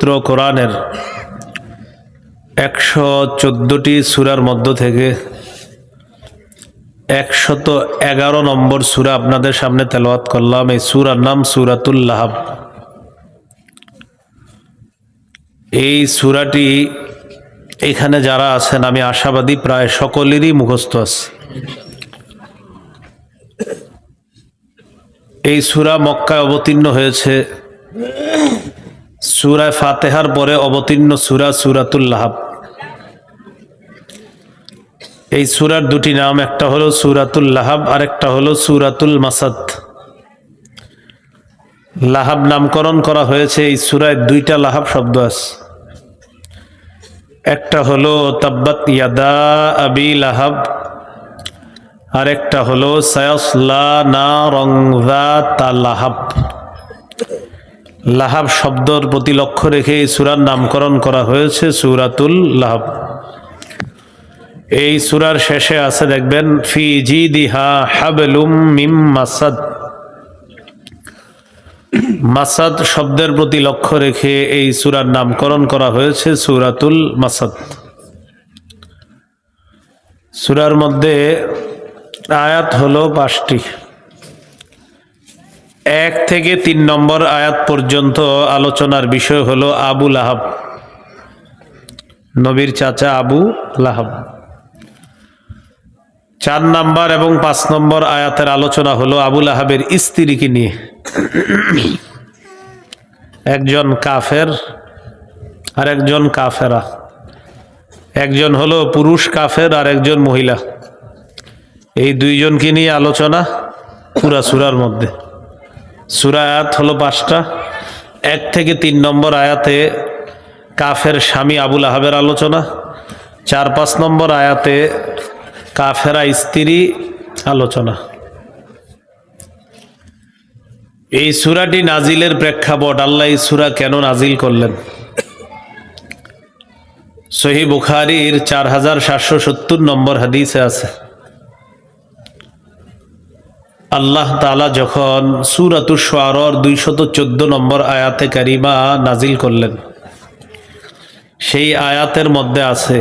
পবিত্র কোরআনের 114টি সূরার মধ্য থেকে 111 নম্বর সূরা আপনাদের সামনে তেলাওয়াত করলাম। এই সূরার নাম সূরাতুল লাহাব। এই সূরাটি এখানে যারা আছেন আমি আশাবাদী প্রায় সকলেরই মুখস্থ আছে। এই সূরা মক্কায় অবতীর্ণ হয়েছে। সূরা ফাতিহার পরে অবতীর্ণ সূরা সূরাতুল লাহাব। এই সূরার দুটি নাম, একটা হলো সূরাতুল লাহাব আর একটা হলো সূরাতুল মাসাদ। লাহাব নামকরণ করা হয়েছে, এই সূরায় দুইটা লাহাব শব্দ আছে। একটা হলো তাব্বাত ইয়াদা আবি লাহাব আর একটা হলো সায়াসলা নারন যাতা লাহাব। লাহাব শব্দের প্রতি লক্ষ্য রেখে এই সূরার নামকরণ করা হয়েছে সূরাতুল লাহাব। এই সূরার শেষে আছে দেখবেন ফি জিদিহা হাবলুম মিম মাসাদ। মাসাদ শব্দের প্রতি লক্ষ্য রেখে এই সূরার নামকরণ করা হয়েছে সূরাতুল মাসাদ। সূরার মধ্যে আয়াত হলো 5টি। 1 থেকে 3 নম্বর আয়াত পর্যন্ত আলোচনার বিষয় হলো আবু লাহাব, নবীর চাচা আবু লাহাব। 4 নম্বর এবং 5 নম্বর আয়াতের আলোচনা হলো আবু লাহাবের স্ত্রীকে নিয়ে। একজন কাফের আর একজন কাফেরা, একজন হলো পুরুষ কাফের আর একজন মহিলা। এই দুইজনকে নিয়ে আলোচনা পুরা সূরার মধ্যে। সূরা আয়াত হলো 5টা। 1 থেকে 3 নম্বর আয়াতে কাফের স্বামী আবু লাহাবের আলোচনা। 4-5 নম্বর আয়াতে কাফেরা স্ত্রী আলোচনা। এই সূরাটি নাজিলের প্রেক্ষাপট, আল্লাহ এই সূরা কেন নাজিল করলেন। সহিহ বুখারীর 4770 নম্বর হাদিসে আছে, আল্লাহ তাআলা যখন সূরাতুশ শুআরার 214 নম্বর আয়াতে কারিমা নাজিল করলেন, সেই আয়াতের মধ্যে আছে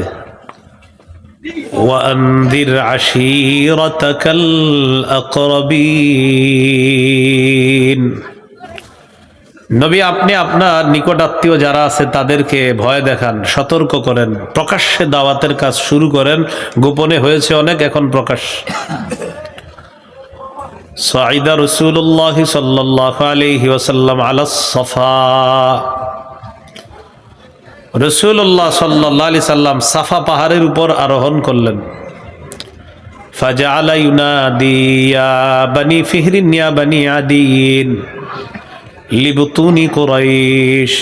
ওয়ানদির আশীরাতাকাল আকরাবিন। নবী, আপনি আপনার নিকট আত্মীয় যারা আছে তাদেরকে ভয় দেখান, সতর্ক করেন, প্রকাশ্যে দাওয়াতের কাজ শুরু করেন। গোপনে হয়েছে অনেক, এখন প্রকাশ। সাইদা রাসূলুল্লাহ সাল্লাল্লাহু আলাইহি ওয়াসাল্লাম আলা সাফা। রাসূলুল্লাহ সাল্লাল্লাহু আলাইহি সাল্লাম সাফা পাহাড়ের উপর আরোহণ করলেন। ফাজআলা ইউনাদি ইয়া বানি ফিহরিন ইয়া বানি আদিন লিবতুনি কুরাইশ।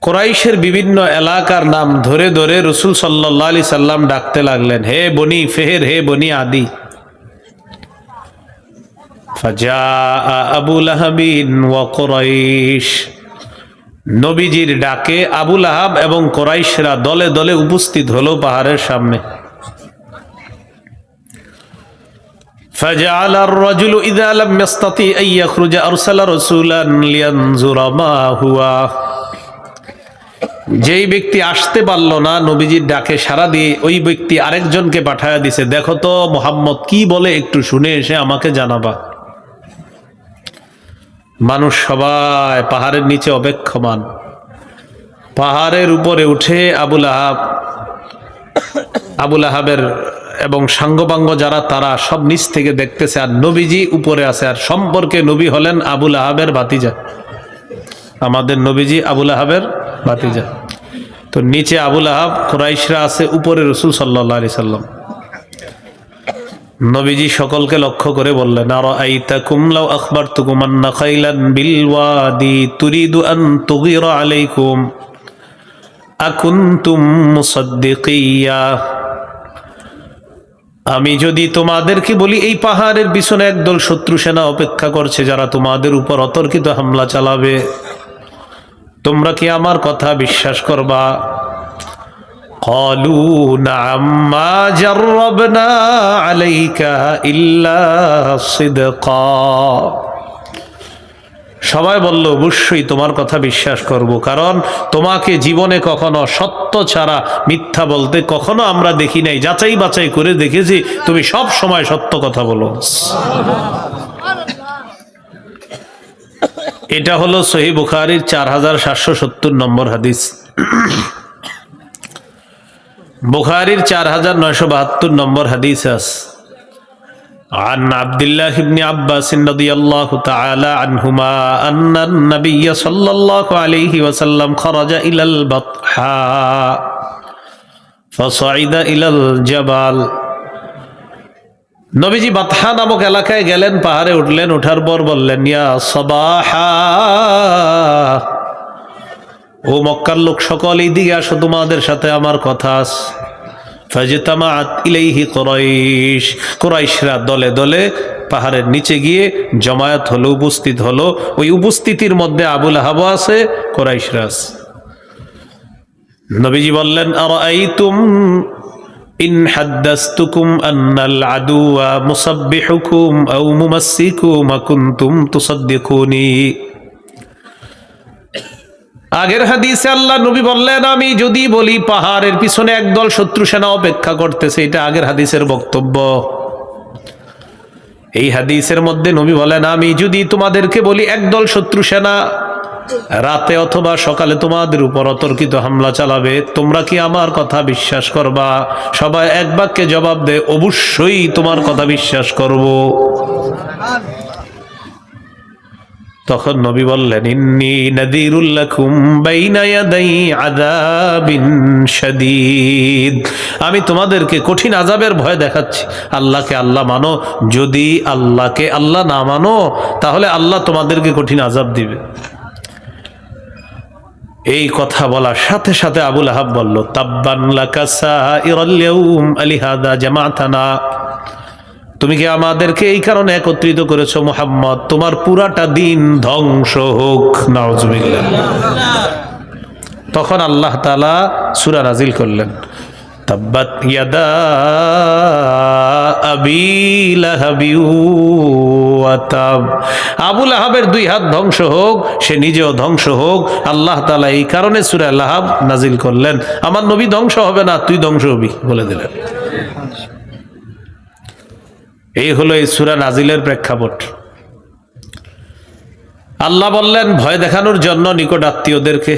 কুরাইশের বিভিন্ন এলাকার নাম ধরে ধরে রাসূল সাল্লাল্লাহু আলাইহি সাল্লাম ডাকতে লাগলেন, হে বনি ফিহর, হে বনি আদি। ফাজাআ আবু লাহাবিন ওয়া কুরাইশ। নবীজির ডাকে আবু লাহাব এবং কুরাইশরা দলে দলে উপস্থিত হলো পাহাড়ের সামনে। فجعل الرجل إذا لم يستطيع أن يخرج أرسل رسولا لينظر ما هو। যেই ব্যক্তি আসতে পারল না নবীজির ডাকে সাড়া দিয়ে, ওই ব্যক্তি আরেকজনকে পাঠায়া দিছে, দেখো তো মুহাম্মদ কি বলে, একটু শুনে এসে আমাকে জানাবা। মানুষ সবাই পাহাড়ের নিচে অপেক্ষমান। পাহাড়ের উপরে উঠে আবু লাহাবের এবং সাঙ্গপাঙ্গ যারা, তারা সব নিচ থেকে দেখতেছে, আর নবীজি উপরে আছে। আর সম্পর্কে নবী হলেন আবু লাহাবের ভাতিজা, আমাদের নবীজি আবু লাহাবের ভাতিজা। তো নিচে আবু লাহাব, কুরাইশরা আছে, উপরে রাসূল সাল্লাল্লাহু আলাইহি সাল্লাম। নবীজি সকলকে লক্ষ্য করে বললেন, আরাআইতাকুম লাউ আখবারতুকুম আন্না খাইলান বিল ওয়াদি তুরিদু আন তুগীরা আলাইকুম আকুনতুম মুসাদ্দিকিয়া। আমি যদি তোমাদেরকে বলি এই পাহাড়ের পিছনে একদল শত্রু সেনা অপেক্ষা করছে যারা তোমাদের উপর অতর্কিত হামলা চালাবে, তোমরা কি আমার কথা বিশ্বাস করবা? ক্বালু না'আম মা জাররাবনা আলাইকা ইল্লা সিদকা। সবাই বলল অবশ্যই তোমার কথা বিশ্বাস করব, কারণ তোমাকে জীবনে কখনো সত্য ছাড়া মিথ্যা বলতে কখনো আমরা দেখি নাই, যাচাই বাছাই করে দেখেছি তুমি সব সময় সত্য কথা বলো। এটা হলো সহিহ বুখারীর 4770 নম্বর হাদিস। বুখারীর 4972 নম্বর হাদিস আছে। عن عبد الله بن عباس رضي الله تعالى عنهما أن النبي صلى الله عليه وسلم خرج إلى البطحاء فصعد إلى الجبل। নবীজি বাতহা নামক এলাকায় গেলেন, পাহাড়ে উঠলেন, ওঠার পর বললেন ইয়া সাবাহা, ও মক্কার লোক সকল এইদিকে আসো, তোমাদের সাথে আমার কথা আছে। ফাজতামাআত ইলাইহি কুরাইশ, কুরাইশরা দলে দলে পাহাড়ের নিচে গিয়ে জমায়েত হলো, উপস্থিত হলো। ওই উপস্থিতির মধ্যে আবু লাহাব আছে, কুরাইশরা আছে। নবীজি বললেন আরাআইতুম ইন হাদ্দাসতুকুম আন্নাল আদুওয়া মুসাব্বিহুকুম আও মুমাসসিকুম আকুনতুম তুসাদ্দিকুনি। আগের হাদিসে আল্লাহ নবী বললেন আমি যদি বলি পাহাড়ের পিছনে একদল শত্রু সেনা অপেক্ষা করতেছে, এটা আগের হাদিসের বক্তব্য। এই হাদিসের মধ্যে নবী বলেন আমি যদি তোমাদেরকে বলি একদল শত্রু সেনা রাতে অথবা সকালে তোমাদের উপর অতর্কিত হামলা চালাবে, তোমরা কি আমার কথা বিশ্বাস করবা? সবাই এক বাক্যে জবাব দে অবশ্যই তোমার কথা বিশ্বাস করব। তখন নবী বললেন ইন্নী নাযীরুল লাকুম বাইনা ইয়াদাই আযাবিন শাদীদ, আমি তোমাদেরকে কঠিন আযাবের ভয় দেখাচ্ছি। আল্লাহকে আল্লাহ মানো, যদি আল্লাহকে আল্লাহ না মানো তাহলে আল্লাহ তোমাদেরকে কঠিন আযাব দিবে। এই কথা বলার সাথে সাথে আবু লাহাব বলল তাব্বান লাকা সাইরাল ইয়াউম আলিহাদা জামাতানা, তুমি কি আমাদেরকে এই কারণে একত্রিত করেছো মুহাম্মদ? তোমার পুরাটা দিন ধ্বংস হোক। নাউজুবিল্লাহ। তখন আল্লাহ তাআলা সূরা নাজিল করলেন তাব্বাত ইয়াদা আবি লাহাবি ওয়া তাব, আবু লাহাবের দুই হাত ধ্বংস হোক, সে নিজেও ধ্বংস হোক। আল্লাহ তাআলা এই কারণে সূরা লাহাব নাজিল করলেন, আমার নবী ধ্বংস হবে না, তুই ধ্বংস হবি বলে দিলেন। এই হলো এই সূরা নাজিলের প্রেক্ষাপট। আল্লাহ বললেন ভয় দেখানোর জন্য নিকট আত্মীয়দেরকে।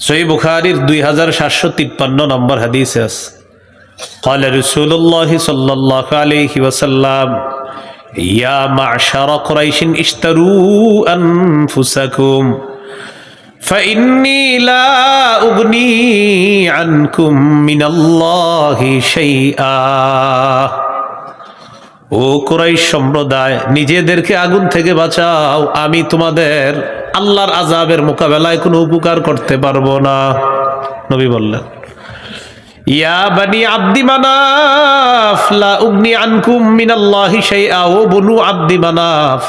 সহিহ বুখারীর 2753 নম্বর হাদিসে আছে قال رسول الله صلى الله عليه وسلم يا معشر قريش اشتروا أنفسكم فإني لا أغني عنكم من الله شيئا। ও কুরাইশ সম্প্রদায়, নিজেদেরকে আগুন থেকে বাঁচাও, আমি তোমাদের আল্লাহর আযাবের মোকাবেলায় কোনো উপকার করতে পারবো না। নবী বললেন ইয়া বানি আব্দি মানাফ লা উগনি আনকুম মিনাল্লাহি শাইআ, ও বনু আব্দি মানাফ,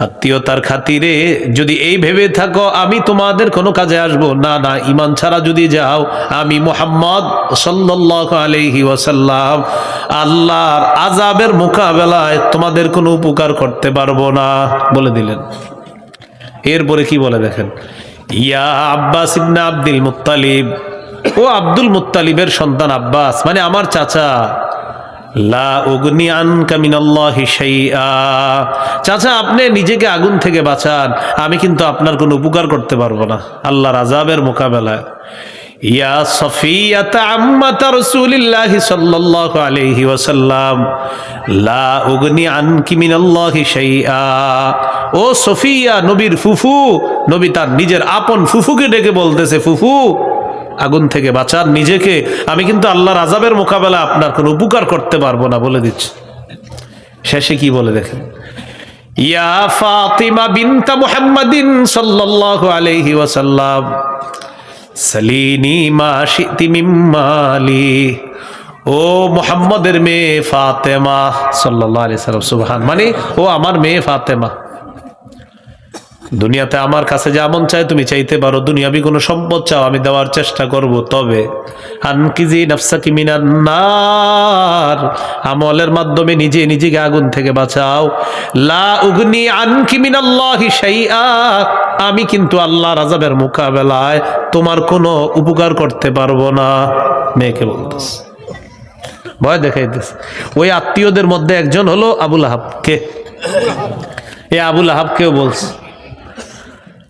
আত্মীয়তার খাতিরে যদি এই ভেবে থাকো আমি তোমাদের কোনো কাজে আসবো না, না, ঈমান ছাড়া যদি যাও আমি মুহাম্মদ সাল্লাল্লাহু আলাইহি ওয়াসাল্লাম আল্লাহর আযাবের মোকাবেলায় তোমাদের কোনো উপকার করতে পারবো না বলে দিলেন। এরপরে কি বলে দেখেন, ইয়া আব্বাস ইবনে আব্দুল মুত্তালিব, ও আব্দুল মুত্তালিবের সন্তান আব্বাস, মানে আমার চাচা, লা উগনি আনকা মিনাল্লাহি শাইআ, চাচা আপনি নিজেকে আগুন থেকে বাঁচান, আমি কিন্তু আপনার কোনো উপকার করতে পারবো না আল্লাহর আযাবের মোকাবেলায়। ইয়া সফিয়াতা আম্মাতা রাসূলিল্লাহি সাল্লাল্লাহু আলাইহি ওয়াসাল্লাম লা উগনি আনকি মিনাল্লাহি শাইআ, ও সফিয়া, নবীর ফুফু, নবী তার নিজের আপন ফুফুকে ডেকে বলতেছে ফুফু আগুন থেকে বাঁচান নিজেকে, আমি কিন্তু আল্লাহর আযাবের মোকাবেলা আপনার কোনো উপকার করতে পারবো না বলে দিচ্ছে। শেষে কি বলে দেখেন, ইয়া ফাতিমা বিনতা মুহাম্মাদিন সাল্লাল্লাহু আলাইহি ওয়াসাল্লাম সালিনি মা শিতি মিন মালি, ও মুহাম্মদের মেয়ে ফাতেমা সাল্লাল্লাহু আলাইহি ওয়াসাল্লাম, সুবহান, মানে ও আমার মেয়ে ফাতেমা, দুনিয়াতে আমার কাছে যা মন চায় তুমি চাইতে পারো, দুনিয়াবি কোনো সম্পদ চাও আমি দেওয়ার চেষ্টা করব, তবে আনকিজি নাফসাকি মিনান নার, আমলের মাধ্যমে নিজে নিজেকে আগুন থেকে বাঁচাও। লা উগনি আনকি মিনাল্লাহি শাইআ, আমি কিন্তু আল্লাহর আযাবের মোকাবেলায় তোমার কোনো উপকার করতে পারবো না। মেয়েকে বলতেছে, ভয় দেখাইতেছে। ওই আত্মীয়দের মধ্যে একজন হলো আবুল আহাব। কে? এ আবুল আহাবকেও বলছে।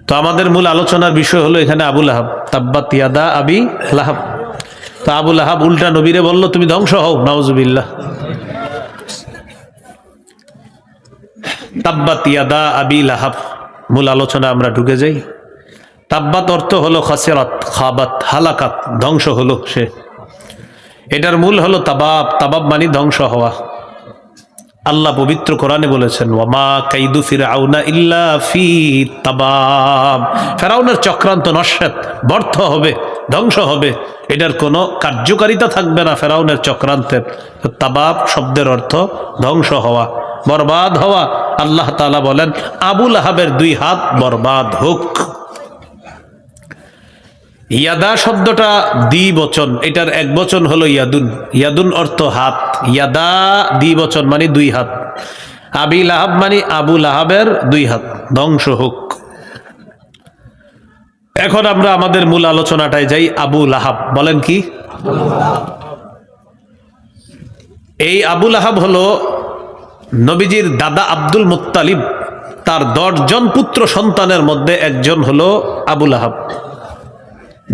তো আমাদের মূল আলোচনার বিষয় হলো এখানে আবুল আহাব, তাব্বাত ইয়াদা আবি লাহাব। তো আবুল আহাব উল্টা নবীরে বলল তুমি ধ্বংস হও, নাউজুবিল্লাহ। তাব্বাত ইয়াদা আবি লাহাব, মূল আলোচনা আমরা ঢুকে যাই। তাব্বাত অর্থ হলো খাসিরাত, খাবাত, হালাকাত, ধ্বংস হলো সে। এটার মূল হলো তাবাব, তাবাব মানে ধ্বংস হওয়া। আল্লাহ পবিত্র কোরআনে বলেছেন ওয়ামা কাইদু ফিরআউনা ইল্লা ফি তাবাব, ফেরাউনের চক্রান্ত নস্যাৎ, ব্যর্থ হবে, ধ্বংস হবে, এটার কোনো কার্যকারিতা থাকবে না ফেরাউনের চক্রান্তের। তাবাব শব্দের অর্থ ধ্বংস হওয়া, বরবাদ হওয়া। আল্লাহ তাআলা বলেন আবুল আহাবের 2 হাত বরবাদ হোক। ইয়াদা শব্দটা দ্বিবচন, এটার এক বচন হলো ইয়াদুন। ইয়াদুন অর্থ হাত, ইয়াদা দ্বিবচন মানে 2 হাত। আবি লাহাব মানে আবু লাহাবের 2 হাত, ধ্বংস হোক। এখন আমরা আমাদের মূল আলোচনাটায় যাই। আবু লাহাব বলেন কি? এই আবু লাহাব হলো নবীজির দাদা আব্দুল মুত্তালিব, তার 10 জন পুত্র সন্তানের মধ্যে একজন হলো আবু লাহাব।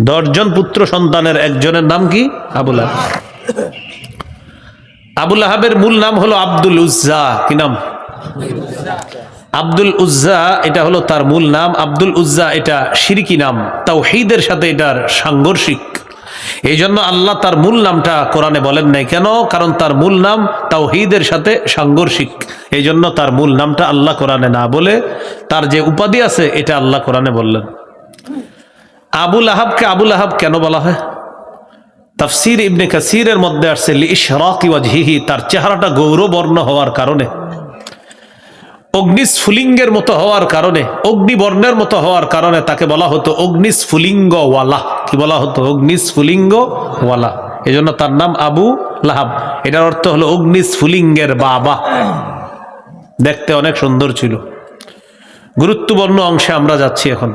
10 জন পুত্র সন্তানের একজনের নাম কি? আবু লাহাব। আবু লাহাবের মূল নাম হলো আব্দুল উজ্জা। কি নাম? আব্দুল উজ্জা, এটা হলো তার মূল নাম। আব্দুল উজ্জা এটা শিরকি নাম, তাওহীদের সাথে এটার সাংঘর্ষিক। এই জন্য আল্লাহ তার মূল নামটা কোরআনে বলেন নাই। কেন? কারণ তার মূল নাম তাওহীদের সাথে সাংঘর্ষিক। এই জন্য তার মূল নামটা আল্লাহ কোরআনে না বলে তার যে উপাধি আছে এটা আল্লাহ কোরআনে বললেন। আবুল আহাবকে আবুল আহাব কেন বলা হয়? তাফসীর ইবনে কাসীরের মধ্যে আসছে লিইশরাকি ওয়াজহিহি, তার চেহারাটা গৌরবর্ণ হওয়ার কারণে, অগ্নিস্ফুলিঙ্গের মতো হওয়ার কারণে, অগ্নিবর্ণের মতো হওয়ার কারণে তাকে বলা হতো অগ্নিস্ফুলিঙ্গ ওয়ালা। কি বলা হতো? অগ্নিস্ফুলিঙ্গ ওয়ালা। এই জন্য তার নাম আবু লাহাব। এটার অর্থ হলো অগ্নিস্ফুলিঙ্গের বাবা। দেখতে অনেক সুন্দর ছিল। গুরুত্বপূর্ণ অংশে আমরা যাচ্ছি এখন।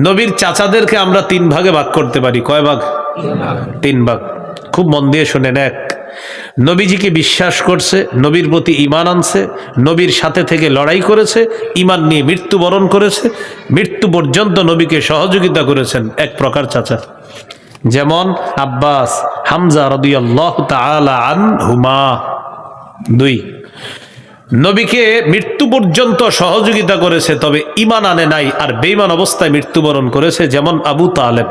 নবীর চাচাদেরকে আমরা 3 ভাগে ভাগ করতে পারি। কয় ভাগ? 3 ভাগ। খুব মন দিয়ে শুনেন। 1, নবীজিকে বিশ্বাস করছে, নবীর প্রতি ঈমান আনছে, নবীর সাথে থেকে লড়াই করেছে, ঈমান নিয়ে মৃত্যুবরণ করেছে, মৃত্যু পর্যন্ত নবীকে সহযোগিতা করেছেন, এক প্রকার চাচা। যেমন আব্বাস, হামজা রাদিয়াল্লাহু তাআলা আনহুমা। 2, নবীকে মৃত্যু পর্যন্ত সহযোগিতা করেছে তবে ঈমান আনে নাই আর বেঈমান অবস্থায় মৃত্যুবরণ করেছে, যেমন আবু তালেব।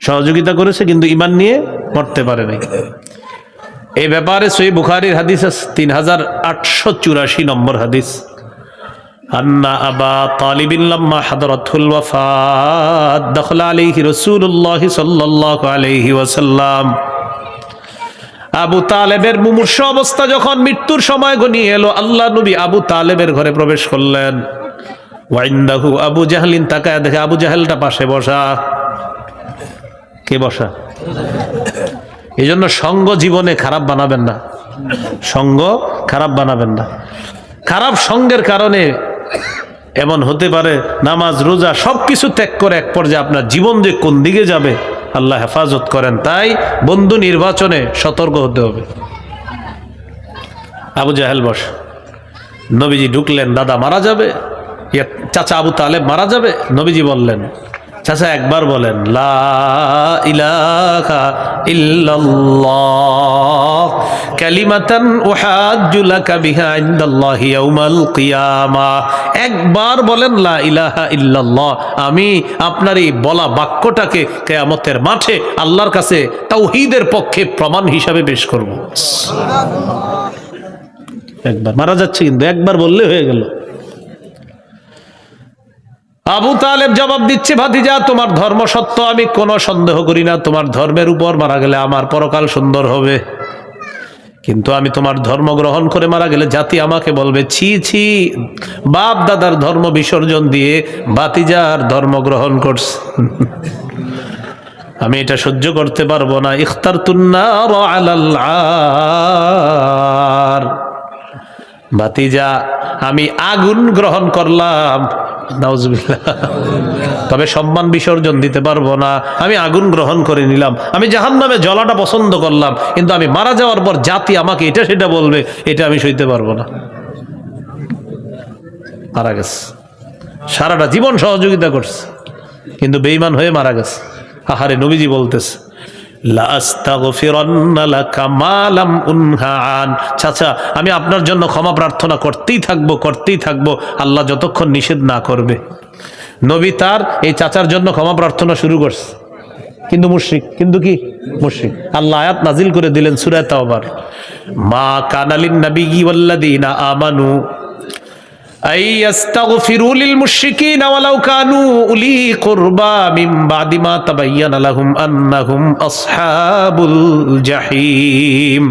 সহযোগিতা করেছে কিন্তু ঈমান নিয়ে মরতে পারে নাই। এই ব্যাপারে সহিহ বুখারীর হাদিস আছে 3884 নম্বর হাদিস। আন্না আবা তালিবিন লাম্মা হাদারাতুল ওয়াফাত দাখালা আলাইহি রাসূলুল্লাহ সাল্লাল্লাহু আলাইহি ওয়াসাল্লাম। আবু তালেবের মুমূর্ষ অবস্থা যখন মৃত্যুর সময় ঘনিয়ে এলো, আল্লাহ নবী আবু তালেবের ঘরে প্রবেশ করলেন। ওয়াইন্দাহু আবু জাহলিন, তাকায় দেখে আবু জাহেলটা পাশে বসা। কে বসা? এই জন্য সঙ্গ জীবনে খারাপ বানাবেন না, সঙ্গ খারাপ বানাবেন না। খারাপ সঙ্গের কারণে এমন হতে পারে নামাজ রোজা সবকিছু ত্যাগ করে এক পর্যায়ে আপনার জীবন যে কোন দিকে যাবে আল্লাহ হেফাজত করেন। তাই বন্ধু নির্বাচনে সতর্ক হতে হবে। আবু জাহেল বস। নবীজি ঢুকলেন, দাদা মারা যাবে, চাচা আবু তালেব মারা যাবে। নবীজি বললেন, চাচা একবার বলেন লা ইলাহা ইল্লাল্লাহ কালিমাতান উহাজ্জু লাকা বিহা ইনদাল্লাহি ইয়াউমাল কিয়ামাহ। একবার বলেন লা ইলাহা ইল্লাল্লাহ, আমি আপনার এই বলা বাক্যটাকে কিয়ামতের মাঠে আল্লাহর কাছে তাওহীদের পক্ষে প্রমাণ হিসাবে পেশ করব। একবার মারা যাচ্ছে কিন্তু একবার বললে হয়ে গেল। আবু তালেব জবাব দিচ্ছে, ভাতিজা তোমার ধর্ম সত্য, আমি কোনো সন্দেহ করি না, তোমার ধর্মের উপর মারা গেলে আমার পরকাল সুন্দর হবে। কিন্তু আমি তোমার ধর্ম গ্রহণ করে মারা গেলে জাতি আমাকে বলবে, ছি ছি, বাপ দাদার ধর্ম বিসর্জন দিয়ে ভাতিজার ধর্ম গ্রহণ করছে। আমি এটা সহ্য করতে পারবো না। ইখতারতুন নার আলাল আর, ভাতিজা আমি আগুন গ্রহণ করলাম, নাউজুবিল্লাহ, তবে সম্মান বিসর্জন দিতে পারবো না। আমি আগুন গ্রহণ করে নিলাম, আমি জাহান্নামে জ্বলাটা পছন্দ করলাম, কিন্তু আমি মারা যাওয়ার পর জাতি আমাকে এটা সেটা বলবে, এটা আমি সইতে পারবো না। মারা গেছে, সারাটা জীবন সহযোগিতা করছে, কিন্তু বেঈমান হয়ে মারা গেছে। আহারে, নবীজি বলতেছে, চাচা আমি আপনার জন্য ক্ষমা প্রার্থনা করতেই থাকবো আল্লাহ যতক্ষণ নিষেধ না করবে। নবী তার এই চাচার জন্য ক্ষমা প্রার্থনা শুরু করছে, কিন্তু মুশরিক, কিন্তু কি মুশরিক। আল্লাহ আয়াত নাজিল করে দিলেন সূরা তাওবার, মা কানালিন নাবিয়্যি ওয়াল্লাযীনা আমানু আইয়াস্তাগফিরু লিল মুশরিকিনা ওয়ালাউ কানু উলি কুরবা মিন বাদি মা তাবায়্যানা লাহুম আন্নাহুম আসহাবুল জাহিম।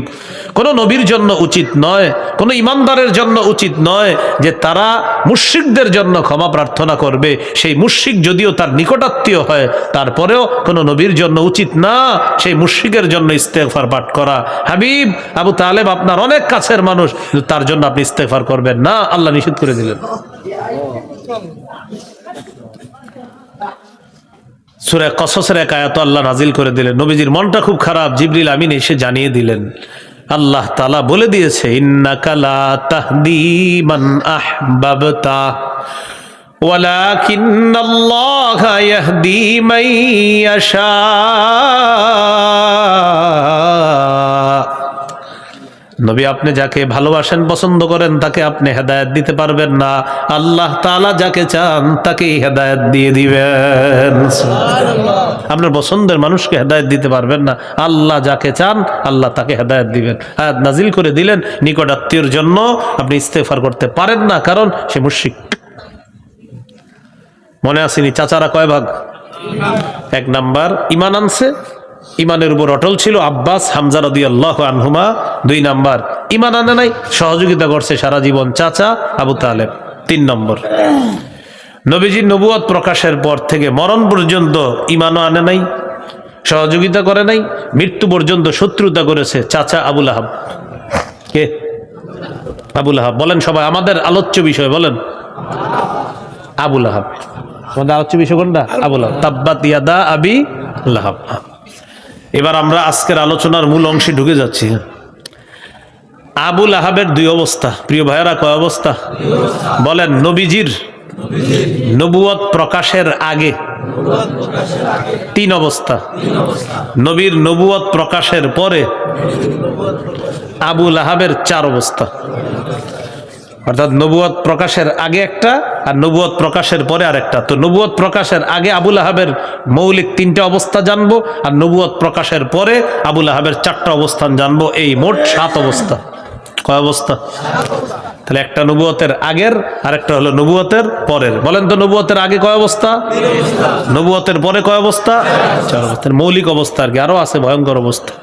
কোন নবীর জন্য উচিত নয়, কোন ইমানদারের জন্য উচিত নয় যে তারা মুশরিকদের জন্য ক্ষমা প্রার্থনা করবে। সেই মুশরিক যদিও তার নিকটাত্মীয় হয়, তারপরেও কোন নবীর জন্য উচিত না সেই মুশরিকের জন্য ইস্তেগফার পাঠ করা। হাবিব আবু তালেব আপনার অনেক কাছের মানুষ, কিন্তু তার জন্য আপনি ইস্তেগফার করবেন না, আল্লাহ নিষেধ করে দিলেন। সূরা কসসের এক আয়াত আল্লাহ নাজিল করে দিলেন। নবীজির মনটা খুব খারাপ, জিবরিল আমিন এসে জানিয়ে দিলেন, আল্লাহ তাআলা বলে দিয়েছে, ইন্নাকা লা তাহদি মান আহবাবতা ওয়ালাকিন্নাল্লাহা ইয়াহদি মান ইয়াশা। নবী আপনি যাকে ভালোবাসেন, পছন্দ করেন, তাকে আপনি হেদায়েত দিতে পারবেন না। আল্লাহ তাআলা যাকে চান তাকেই হেদায়েত দিয়ে দিবেন। আপনার পছন্দের মানুষকে হেদায়েত দিতে পারবেন না, আল্লাহ যাকে চান আল্লাহ তাকে হেদায়েত দিবেন। আয়াত নাজিল করে দিলেন, নিকট আত্মীয়র জন্য আপনি ইস্তেগফার করতে পারেন না, কারণ সে মুশরিক। মনে আসেনি চাচারা কয় ভাগ? এক নাম্বার ঈমান আনছে, ঈমানের উপর অটল ছিল, আব্বাস হামজা রাদিয়াল্লাহু আনহুমা। দুই নাম্বার ঈমান আনে নাই, সহযোগিতা করছে সারা জীবন, চাচা আবু তালেব। তিন নম্বর, নবীজির নবুয়ত প্রকাশের পর থেকে মরণ পর্যন্ত ঈমানও আনে নাই, সহযোগিতা করে নাই, মৃত্যু পর্যন্ত শত্রুতা করেছে, চাচা আবু লাহাব। কে? আবু লাহাব। বলেন সবাই, আমাদের আলোচ্য বিষয় বলেন আবু লাহাব। আমাদের আলোচ্য বিষয় কোনটা? আবু লাহাব। তাব্বাত ইয়াদা আবি লাহাব। এবার আমরা আজকের আলোচনার মূল অংশে ঢুকে যাচ্ছি। আবু লাহাবের দুই অবস্থা, প্রিয় ভাইয়েরা, কয় অবস্থা বলেন? নবীজির নবুয়ত প্রকাশের আগে তিন অবস্থা, নবীর নবুয়ত প্রকাশের পরে আবু লাহাবের চার অবস্থা। অর্থাৎ নবুয়ত প্রকাশের আগে একটা, আর নবুয়ত প্রকাশের পরে আরেকটা। তো নবুয়ত প্রকাশের আগে আবু লাহাবের মৌলিক তিনটা অবস্থা জানবো, আর নবুয়ত প্রকাশের পরে আবু লাহাবের চারটা অবস্থান জানবো। এই মোট 7 অবস্থা। কয় অবস্থা? তাহলে একটা নবুয়তের আগের, আরেকটা হলো নবুয়তের পরের। বলেন তো, নবুয়তের আগে কয় অবস্থা? নবুয়তের পরে কয় অবস্থা? 4 অবস্থা। মৌলিক অবস্থা আর কি, আরো আছে ভয়ঙ্কর অবস্থা।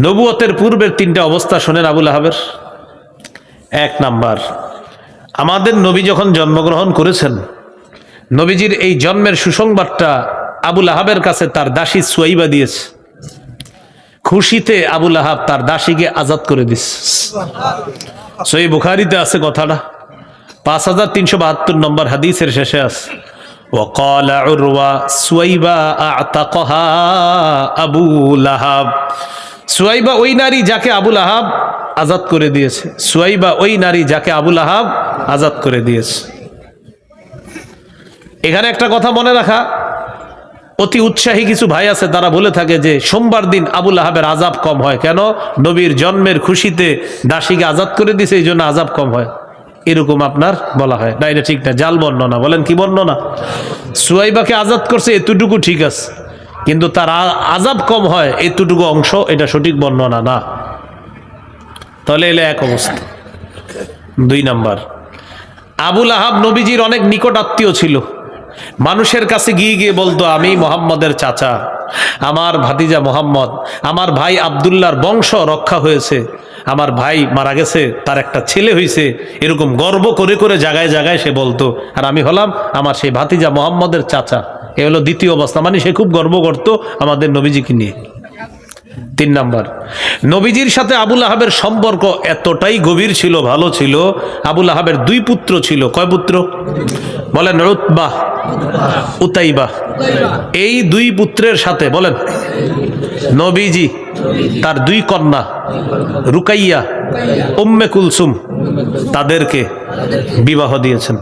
নবুয়তের পূর্বের তিনটা অবস্থা শোনেন আবু লাহাবের। এক নাম্বার, আমাদের নবী যখন জন্মগ্রহণ করেছেন, নবীজির এই জন্মের সুসংবাদটা আবু লাহাবের কাছে তার দাসী সুয়াইবা দিয়েছে। খুশিতে আবু লাহাব তার দাসীকে আজাদ করে দিচ্ছে। সহিহ বুখারীতে আছে কথাটা, 5372 নম্বর হাদিসের শেষে আছে, وقال عروة সুয়াইবা আতাকহা আবু লাহাব। সুয়াইবা ওই নারী যাকে আবু লাহাব আজাদ করে দিয়েছে, সুয়াইবা ওই নারী যাকে আবু লাহাব আজাদ করে দিয়েছে। এখানে একটা কথা মনে রাখা, অতি উৎসাহী কিছু ভাই আছে, তারা বলে থাকে যে সোমবার দিন আবু লাহাবের আজাব কম হয়। কেন? নবীর জন্মের খুশিতে দাসীকে আজাদ করে দিয়েছে, এই জন্য আজাব কম হয়, এরকম আপনার বলা হয় না। এটা ঠিক না, জাল বর্ণনা। বলেন কি বর্ণনা? সুয়াইবাকে আজাদ করছে এতটুকু ঠিক আছে, কিন্তু তার আজাব কম হয় এতটুকু অংশ, এটা সঠিক বর্ণনা না। তাহলে এলে এক অবস্থা। দুই নাম্বার, আবু লাহাব নবীজির অনেক নিকট আত্মীয় ছিল। মানুষের কাছে গিয়ে গিয়ে বলতো, আমি মুহাম্মদের চাচা, আমার ভাতিজা মোহাম্মদ, আমার ভাই আব্দুল্লাহর বংশ রক্ষা হয়েছে, আমার ভাই মারা গেছে, তার একটা ছেলে হয়েছে, এরকম গর্ব করে করে জায়গায় জায়গায় সে বলতো। আর আমি হলাম আমার সেই ভাতিজা মোহাম্মদের চাচা। এ হলো দ্বিতীয় অবস্থা, মানে সে খুব গর্ব করতো আমাদের নবীজিকে নিয়ে। 3 নাম্বার, নবীজির সাথে আবুল আহাবের সম্পর্ক এতটাই গভীর ছিল, ভালো ছিল। আবুল আহাবের 2 পুত্র ছিল। কয় পুত্র বলেন? Utba, Utaiba. এই 2 পুত্রের সাথে বলেন নবীজি তার 2 কন্যা রুকাইয়া, উম্মে কুলসুম, তাদেরকে বিবাহ দিয়েছেন।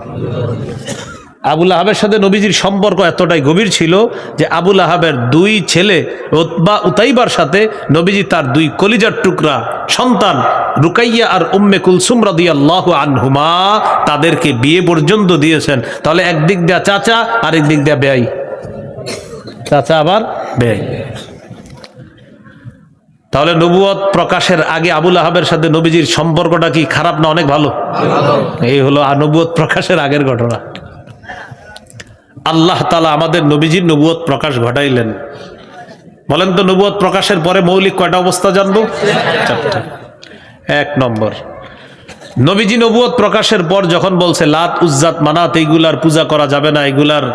আবুল আহাবের সাথে নবীজির সম্পর্ক এতটাই গভীর ছিল যে আবুল আহাবের 2 ছেলে উতবা, উতাইবার সাথে নবীজি তার 2 কলিজার টুকরা সন্তান রুকাইয়া আর উম্মে কুলসুম রাদিয়াল্লাহু আনহুমা তাদেরকে বিয়ে পর্যন্ত দিয়েছেন। তাহলে একদিক দিয়া চাচা, আরেক দিক দিয়া বেয়াই। চাচা আবার বেয়াই। তাহলে নবুয়ত প্রকাশের আগে আবুল আহাবের সাথে নবীজির সম্পর্কটা কি খারাপ না অনেক ভালো? এই হলো নবুয়ত প্রকাশের আগের ঘটনা। আল্লাহ তাআলা আমাদের নবীজির নবুয়ত প্রকাশ ঘটাইলেন। বলেন তো, নবুয়ত প্রকাশের পরে মৌলিক কয়টা অবস্থা জানবো? 4টা। 1 নম্বর, নবীজি নবুয়ত প্রকাশের পর যখন বলছে লাত, উজ্জাত, মানাত এইগুলার পূজা করা যাবে না, এগুলার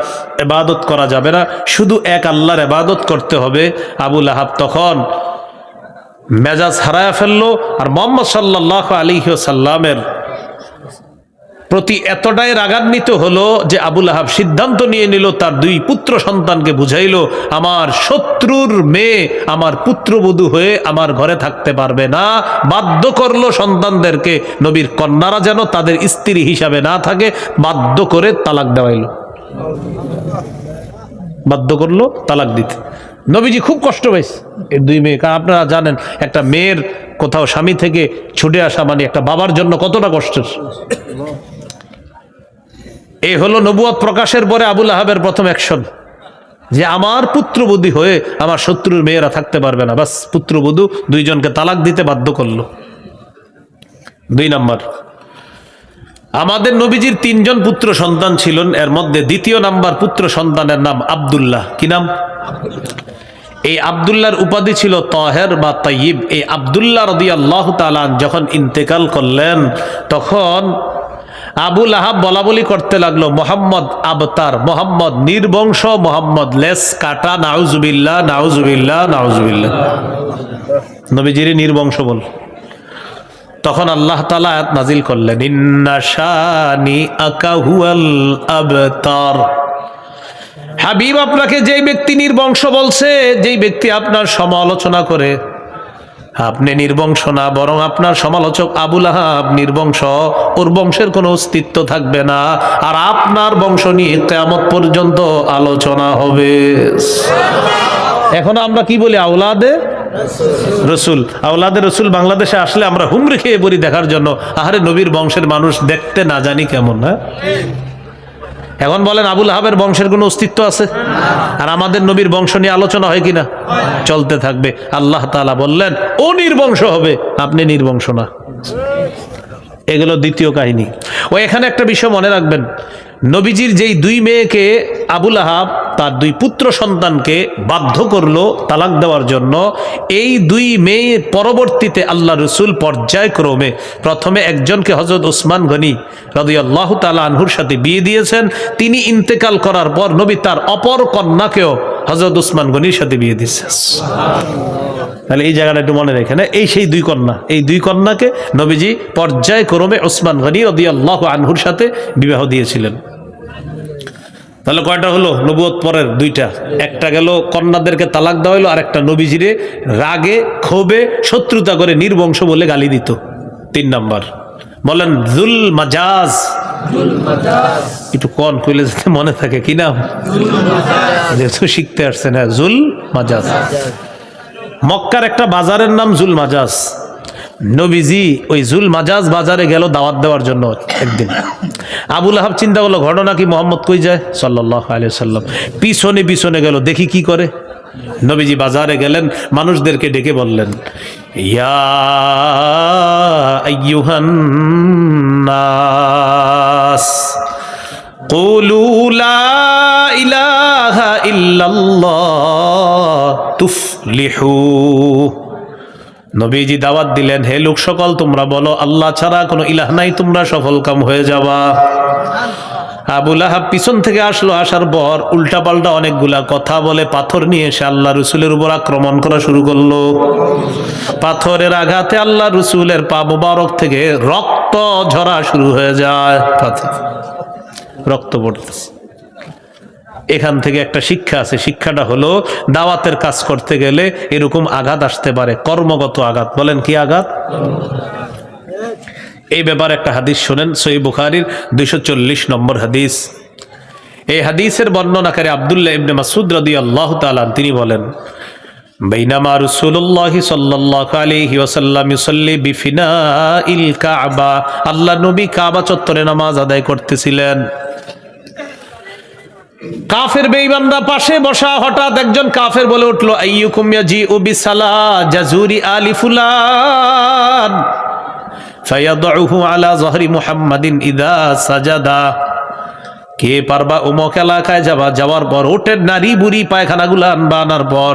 ইবাদত করা যাবে না, শুধু এক আল্লাহর ইবাদত করতে হবে, আবুল আহাব তখন মেজাজ হারায়া ফেললো। আর মুহাম্মদ সাল্লাল্লাহু আলাইহি ওয়াসাল্লামের প্রতি এতটাই রাগান্বিত হলো যে আবুল আহাব সিদ্ধান্ত নিয়ে নিল, তার 2 পুত্র সন্তানকে বুঝাইলো, আমার শত্রুর মেয়ে আমার পুত্রবধূ হয়ে আমার ঘরে থাকতে পারবে না। বাধ্য করলো সন্তানদেরকে, নবীর কন্যারা যেন তাদের স্ত্রী হিসাবে না থাকে, বাধ্য করে তালাক দেওয়াইলো। বাধ্য করলো তালাক দিতে। নবীজি খুব কষ্ট পাইছে এই 2 মেয়ে। কারণ আপনারা জানেন একটা মেয়ের কোথাও স্বামী থেকে ছুটে আসা মানে একটা বাবার জন্য কতটা কষ্টের। এই হলো নবুয়ত প্রকাশের পরে আবুল আহাবের প্রথম অ্যাকশন, যে আমার পুত্রবধূ হয়ে আমার শত্রুর মেয়েরা থাকতে পারবে না। বাস, পুত্রবধূ 2 জনকে তালাক দিতে বাধ্য করলো। 2 নাম্বার, আমাদের নবীজির 3 জন পুত্র সন্তান ছিলেন, এর মধ্যে দ্বিতীয় নাম্বার পুত্র সন্তানের নাম আব্দুল্লাহ। কি নাম? এই আব্দুল্লাহর উপাধি ছিল তাহের বা তাইয়িব। এই আব্দুল্লাহ রাদিয়াল্লাহু তাআলা যখন ইন্তেকাল করলেন তখন আবুল আহাব বলা বলি করতে লাগলো, মোহাম্মদ আবতার, মোহাম্মদ নির্বংশ, মোহাম্মদ লেস কাটা, নাউজুবিল্লাহ, নাউজুবিল্লাহ, নাউজুবিল্লাহ। নবীজির নির্বংশ বল। তখন আল্লাহ তাআলা আয়াত নাজিল করলেন, ইন্না শানিআকা হুয়াল আবতার। হাবিব, আপনাকে যেই ব্যক্তি নির্বংশ বলছে, যেই ব্যক্তি আপনার সমালোচনা করে, আপনি নির্বংশ না, বরং আপনার সমালোচক আবুল আহাব নির্বংশ। ওর বংশের কোনো অস্তিত্ব থাকবে না, আর আপনার বংশ নিয়ে কিয়ামত পর্যন্ত আলোচনা হবে। এখন আমরা কি বলি? আওলাদে রসুল। আওলাদে রসুল বাংলাদেশে আসলে আমরা হুমড়ি খেয়ে পড়ি দেখার জন্য। আহারে, নবীর বংশের মানুষ দেখতে না জানি কেমন। হ্যাঁ, এখন বলেন আবুল আহাবের বংশের কোনো অস্তিত্ব আছে? আর আমাদের নবীর বংশ নিয়ে আলোচনা হয় কিনা? চলতে থাকবে। আল্লাহ তাআলা বললেন ও নির্বংশ হবে, আপনি নির্বংশ না। এগুলো দ্বিতীয় কাহিনী। ও এখানে একটা বিষয় মনে রাখবেন, নবীজির যেই 2 মেয়েকে আবুল আহাব তার 2 পুত্র সন্তানকে বাধ্য করলো তালাক দেওয়ার জন্য, এই 2 মেয়ে পরবর্তীতে আল্লাহ রসুল পর্যায়ক্রমে প্রথমে একজনকে হযরত উসমান গনি রাদিয়াল্লাহু তাআলা আনহুর সাথে বিয়ে দিয়েছেন। তিনি ইন্তেকাল করার পর নবী তার অপর কন্যাকেও হযরত উসমান গনির সাথে বিয়ে দিয়েছেন। তাহলে এই জায়গাটা একটু মনে রেখেন, এই সেই 2 কন্যা, এই 2 কন্যাকে নবীজি পর্যায়ক্রমে উসমান গনি রাদিয়াল্লাহু আনহুর সাথে বিবাহ দিয়েছিলেন। তাহলে কয়টা হলো? নবুয়ত পরের 2টা। একটা গেল কন্যাদেরকে তালাক দেওয়া হলো, আর একটা নবীজিরে রাগে ক্ষোভে শত্রুতা করে নির্বংশ বলে গালি দিত। 3 নাম্বার, বলেন জুল মাজাজ। একটু কন কইলে যাতে মনে থাকে। কি নাম? যেহেতু শিখতে আসছেন। হ্যাঁ, জুল মাজাজ। মক্কার একটা বাজারের নাম জুল মাজাজ। নবীজি ওই জুল মাজাজ বাজারে গেল দাওয়াত দেওয়ার জন্য একদিন। আবুল আহাব চিন্তা করলো ঘটনা কি, মোহাম্মদ কই যায় সাল্লাল্লাহু আলাইহি ওয়াসাল্লাম। পিছনে পিছনে গেল, দেখি কি করে। নবীজি বাজারে গেলেন, মানুষদেরকে ডেকে বললেন, ইয়া আইয়ুহান নাস, কুলু লা ইলাহা ইল্লাল্লাহ তুফলিহু। নবীজি দাওয়াত দিলেন, হে লোক সকল, তোমরা বলো আল্লাহ ছাড়া কোনো ইলাহ নাই, তোমরা সফলকাম হয়ে যাবা। আবু লাহাব পিছন থেকে আসলো, আসার পর উল্টাপাল্টা অনেকগুলা কথা বলে পাথর নিয়ে এসে আল্লাহ রসুলের উপর আক্রমণ করা শুরু করলো। পাথরের আঘাতে আল্লাহ রসুলের পা মোবারক থেকে রক্ত ঝরা শুরু হয়ে যায়, রক্ত পড়তেছে। এখান থেকে একটা শিক্ষা আছে, শিক্ষাটা হলো দাওয়াতের কাজ করতে গেলে এরকম আঘাত আসতে পারে, কর্মগত আঘাত। বলেন কি আঘাত? এই ব্যাপারে একটা হাদিস শুনেন, সহিহ বুখারীর 240 নম্বর হাদিস। এই হাদিসের বর্ণনাকারী আব্দুল্লাহ ইবনে মাসউদ রাদিয়াল্লাহু তাআলা তিনি বলেন, বাইনামা রাসূলুল্লাহ সাল্লাল্লাহু আলাইহি ওয়াসাল্লাম ইউসাল্লি বিফিনাইল কাবা, আল্লাহ নবী কাবা চত্বরে নামাজ আদায় করতেছিলেন। কাফের বেঈমানরা পাশে বসা, হঠাৎ একজন কাফের বলে উঠলো, আইয়ুকুম ইয়াজিউ বিসালা জাজুরি আলি ফুলান ফায়াদউহু আলা যহরি মুহাম্মাদিন ইযা সাজাদা। কে পারবা অমুক এলাকায় যাওয়ার পর ওটের নারী বুড়ি পায়খানাগুলো আনবা, আনার পর